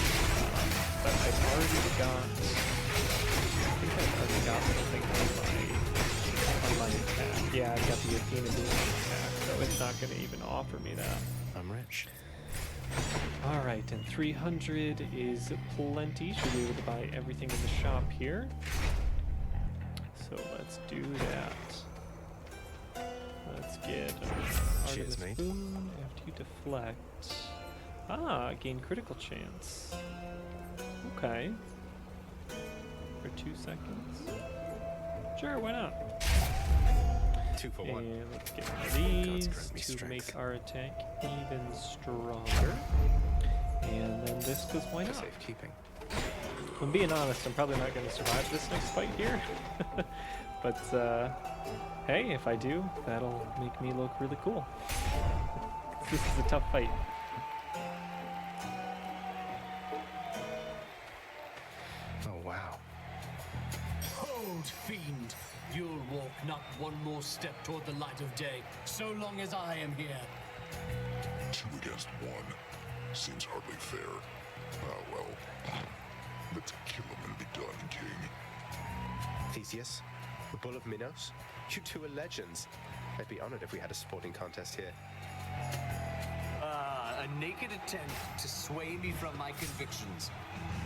A: But I've already got, I think I've already got something on my attack. Yeah, I've got the Athena Boom attack, so it's not going to even offer me that.
C: I'm rich.
A: Alright, and 300 is plenty. Should be able to buy everything in the shop here. So let's do that. Let's get Artemis Boon after you deflect. Ah, gain critical chance. Okay. For 2 seconds. Sure, why not?
C: 2 for 1.
A: And let's get one of these to make our attack even stronger. And then this, because why not?
C: Safekeeping.
A: If I'm being honest, I'm probably not going to survive this next fight here. But, hey, if I do, that'll make me look really cool. This is a tough fight.
C: Oh, wow.
M: Hold, fiend! You'll walk not one more step toward the light of day, so long as I am here.
E: 2 against 1. Seems hardly fair. Ah, well. Let's kill him and be done, King.
C: Theseus, the Bull of Minos, you two are legends. I'd be honored if we had a sporting contest here.
M: Ah, a naked attempt to sway me from my convictions.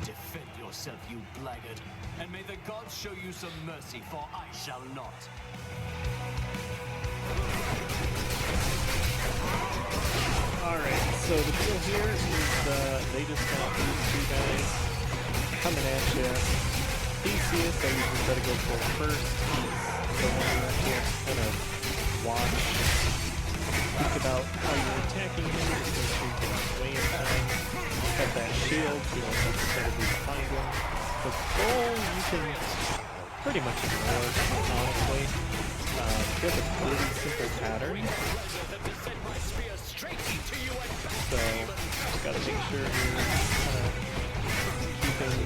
M: Defend yourself, you blackguard, and may the gods show you some mercy, for I shall not.
A: Alright, so the deal here is they just got these two guys coming at you. Theseus, I usually try to go for first. He's the one who actually has to kind of watch, think about how you're attacking him, just make sure you get way in time. field, so you don't necessarily find them. The goal you can pretty much ignore, honestly. He has a really simple pattern. So, just gotta make sure you're kind of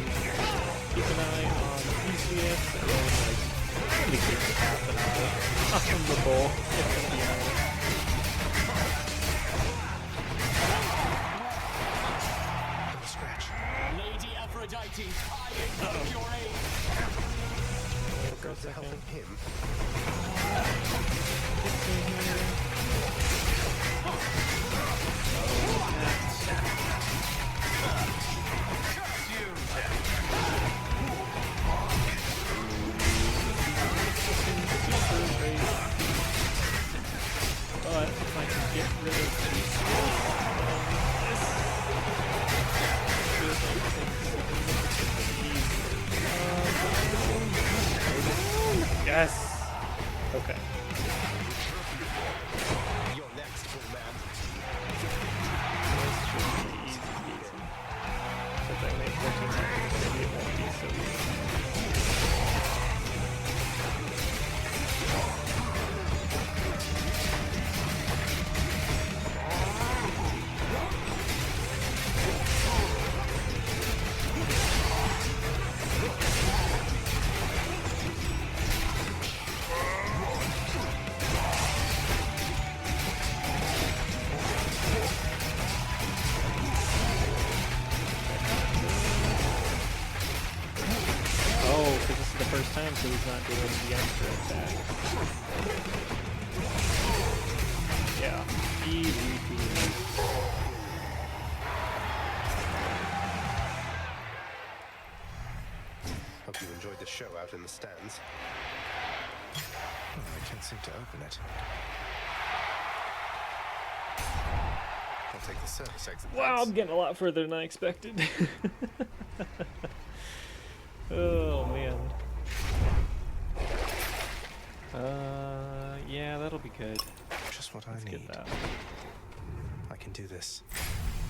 A: keep an eye on Theseus, and then like trying to keep half an eye on the bull, to be honest.
C: Scratch.
M: Lady Aphrodite, I invoke your aid.
C: We'll go to helping him.
A: But if I can get rid of Theseus, yes! Okay.
C: You're next, full man.
A: This should be easy peasy. Since I made 14 seconds, maybe it won't be so easy. Oh, because this is the first time, so he's not doing the extra attack. Yeah, easy peasy.
C: Hope you enjoyed the show out in the stands. Oh, I can't seem to open it. I'll take the service exit.
A: Wow,
C: thanks.
A: I'm getting a lot further than I expected. Oh man. Yeah, that'll be good.
C: Just what
A: Let's
C: I
A: get
C: need.
A: that.
C: I can do this.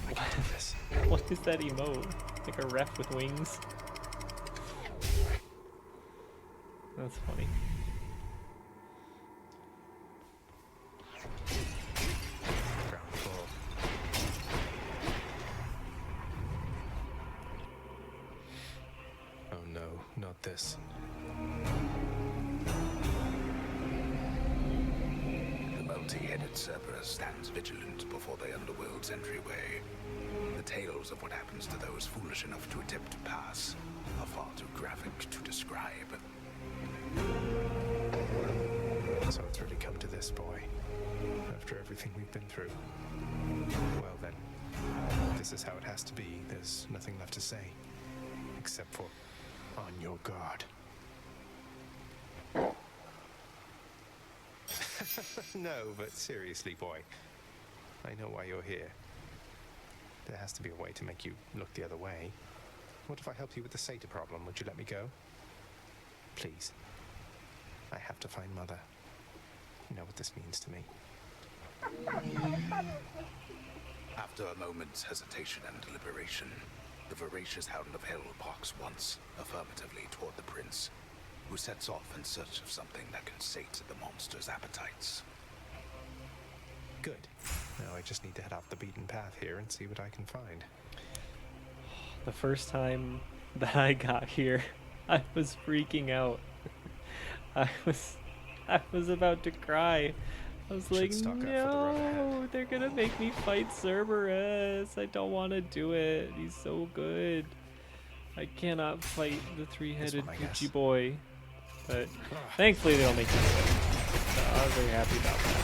C: I can do this.
A: What is that emote? Like a ref with wings? That's funny.
C: Ground floor. Oh no, not this.
K: The multi-headed Cerberus stands vigilant before the underworld's entryway. The tales of what happens to those foolish enough to attempt to pass are far too graphic to describe.
C: So it's really come to this, boy. After everything we've been through. Well then, this is how it has to be. There's nothing left to say. Except for, on your guard. No, but seriously, boy. I know why you're here. There has to be a way to make you look the other way. What if I help you with the Satyr problem? Would you let me go? Please. I have to find Mother. You know what this means to me.
K: After a moment's hesitation and deliberation, the voracious hound of hell barks once, affirmatively toward the prince, who sets off in search of something that can sate the monster's appetites.
C: Good. Now I just need to head off the beaten path here and see what I can find.
A: The first time that I got here, I was freaking out. I was about to cry. I was like, no, they're gonna make me fight Cerberus. I don't want to do it. He's so good. I cannot fight the three-headed Gucci boy. But thankfully they'll make me do it. So I was very happy about that.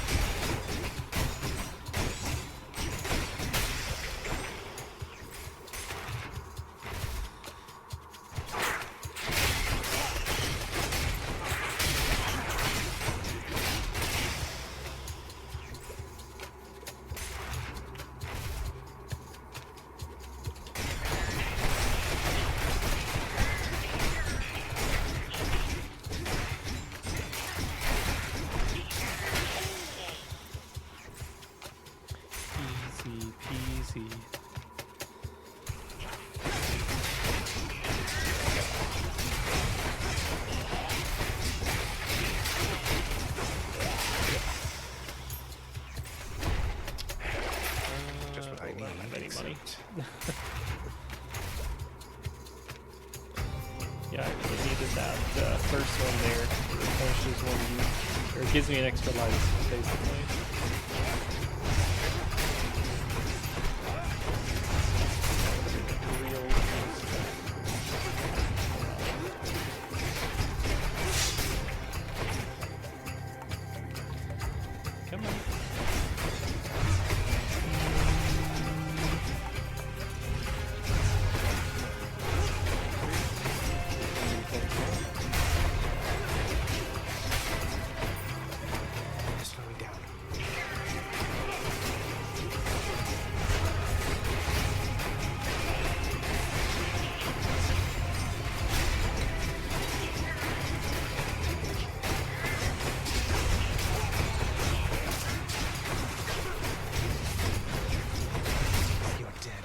A: have any money. Yeah, I really needed that first one there. It finishes one you, or it gives me an extra life, basically. Real come on.
B: Slow it down. You're dead.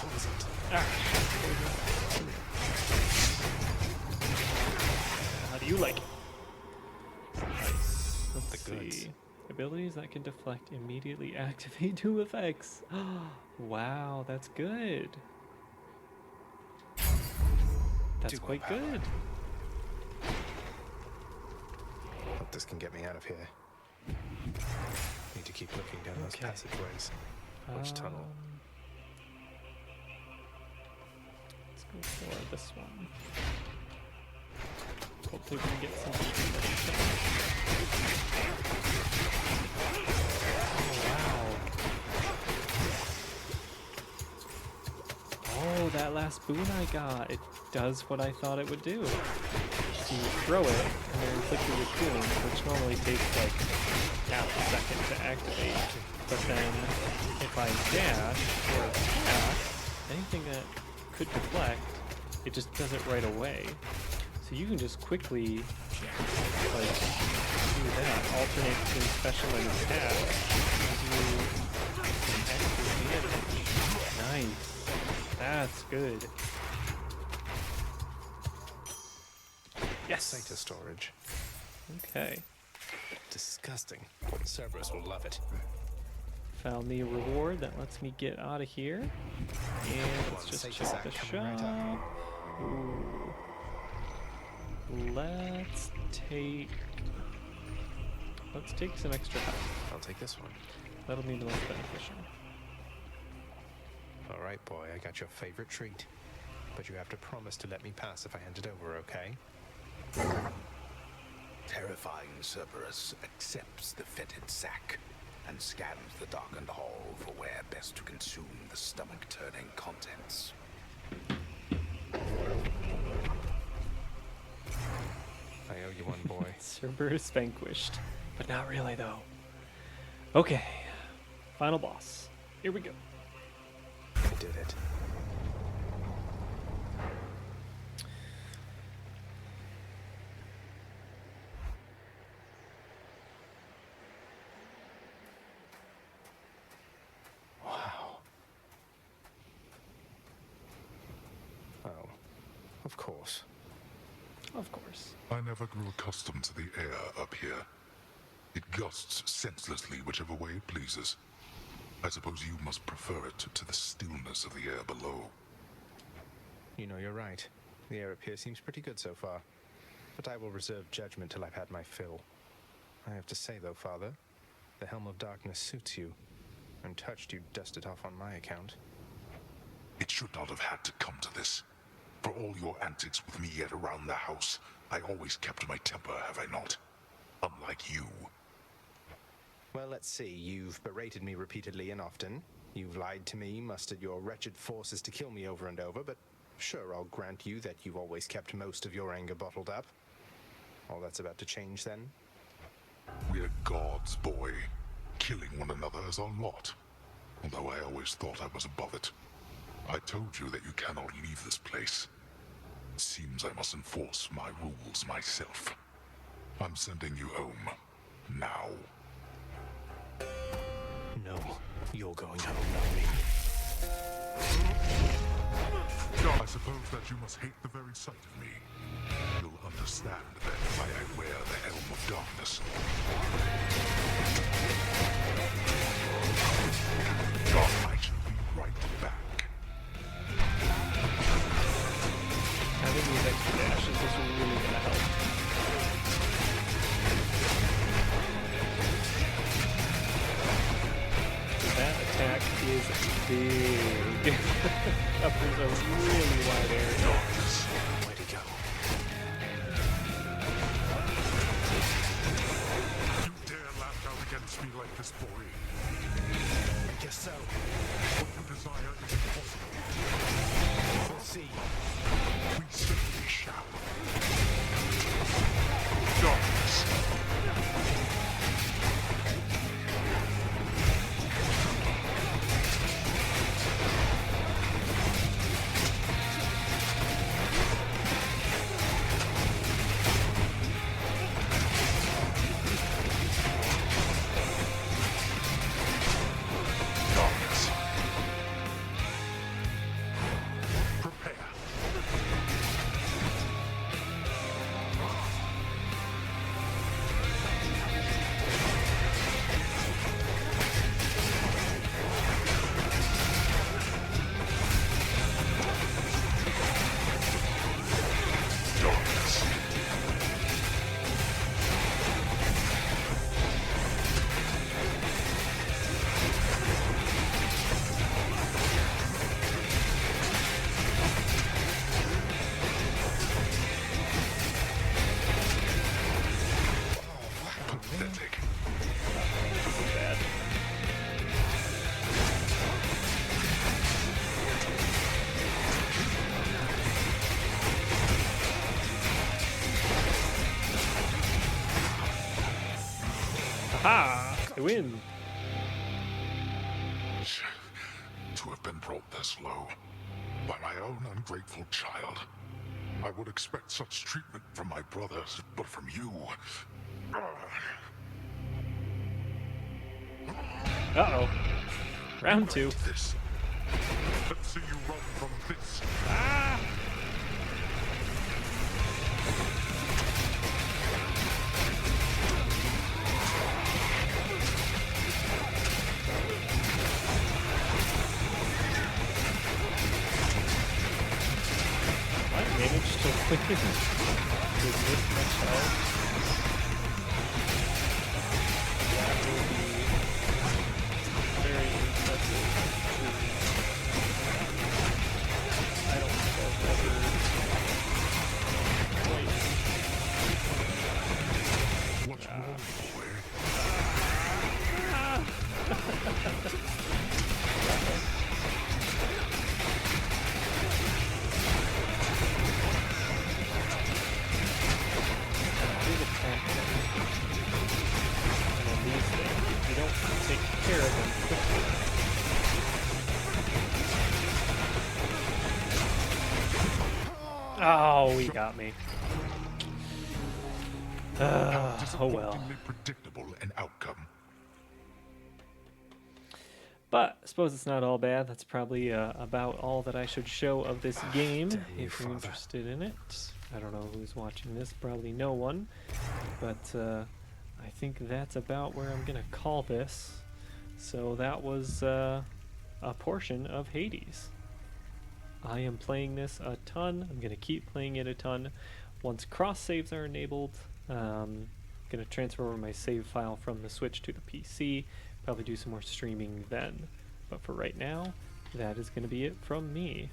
B: What was it?
A: How do you like it? Nice. Let's
C: The goods.
A: see. Abilities that can deflect immediately activate two effects. Wow, that's good. That's
C: Do
A: quite
C: power.
A: good.
C: Hope this can get me out of here. Need to keep looking down those
A: Okay.
C: passageways. Which tunnel?
A: Let's go for this one. Hopefully we can get some. Oh, that last boon I got, it does what I thought it would do. You throw it, and then click the cocoon, which normally takes like half a second to activate. But then, if I dash or attack, anything that could deflect, it just does it right away. So you can just quickly, like, do that, alternate between special and attack, and do extra damage. Nice. That's good. Yes!
C: Satyr storage.
A: Okay.
C: Disgusting. Cerberus will love it.
A: Found the reward that lets me get out of here. And let's just
C: Satyr
A: check
C: sack
A: the
C: coming right
A: shop. Ooh. Let's take some extra health.
C: I'll take this one.
A: That'll be the most beneficial.
C: All right, boy, I got your favorite treat. But you have to promise to let me pass if I hand it over, okay?
K: Terrifying Cerberus accepts the fetid sack and scans the darkened hall for where best to consume the stomach-turning contents.
C: I owe you one, boy.
A: Cerberus vanquished. But not really, though. Okay. Final boss. Here we go.
C: I did it. Wow. Oh, of course.
A: Of course.
E: I never grew accustomed to the air up here. It gusts senselessly whichever way it pleases. I suppose you must prefer it to the stillness of the air below.
C: You know, you're right. The air up here seems pretty good so far. But I will reserve judgment till I've had my fill. I have to say, though, Father, the Helm of Darkness suits you. Untouched, you dust it off on my account.
E: It should not have had to come to this. For all your antics with me yet around the house, I always kept my temper, have I not? Unlike you.
C: Well, let's see. You've berated me repeatedly and often. You've lied to me, mustered your wretched forces to kill me over and over, but sure, I'll grant you that you've always kept most of your anger bottled up. All that's about to change, then?
E: We're gods, boy. Killing one another is our lot. Although I always thought I was above it. I told you that you cannot leave this place. It seems I must enforce my rules myself. I'm sending you home. Now.
C: No, you're going home, not me.
E: I suppose that you must hate the very sight of me. You'll understand then why I wear the Helm of Darkness.
A: is big. Up is a really wide area.
C: Where'd he go?
E: You dare lash out against me like this, boy?
C: I guess so.
E: What you desire is impossible.
C: We'll see.
E: We certainly shall. Darkness. Darkness. Prepare. Darkness. Pathetic.
A: Bad. Aha! I win.
E: To have been brought this low by my own ungrateful child. I would expect such treatment from my brothers, but from you.
A: Uh-oh. Round 2.
E: This. Let's see you run from this.
A: Ah! I managed to win with this much health. That will be very impressive. I don't think I've ever quite.
E: What's wrong, boy?
A: Here's a plant. And then these things, if you don't take care of them quickly. Oh, he got me. Oh well.
E: Disappointingly predictable an outcome.
A: But I suppose it's not all bad. That's probably about all that I should show of this game.
C: Damn you,
A: If you're
C: Father.
A: interested in it. I don't know who's watching this. Probably no one. But I think that's about where I'm going to call this. So that was a portion of Hades. I am playing this a ton. I'm going to keep playing it a ton. Once cross saves are enabled, I'm going to transfer over my save file from the Switch to the PC. Probably do some more streaming then. But for right now, that is going to be it from me.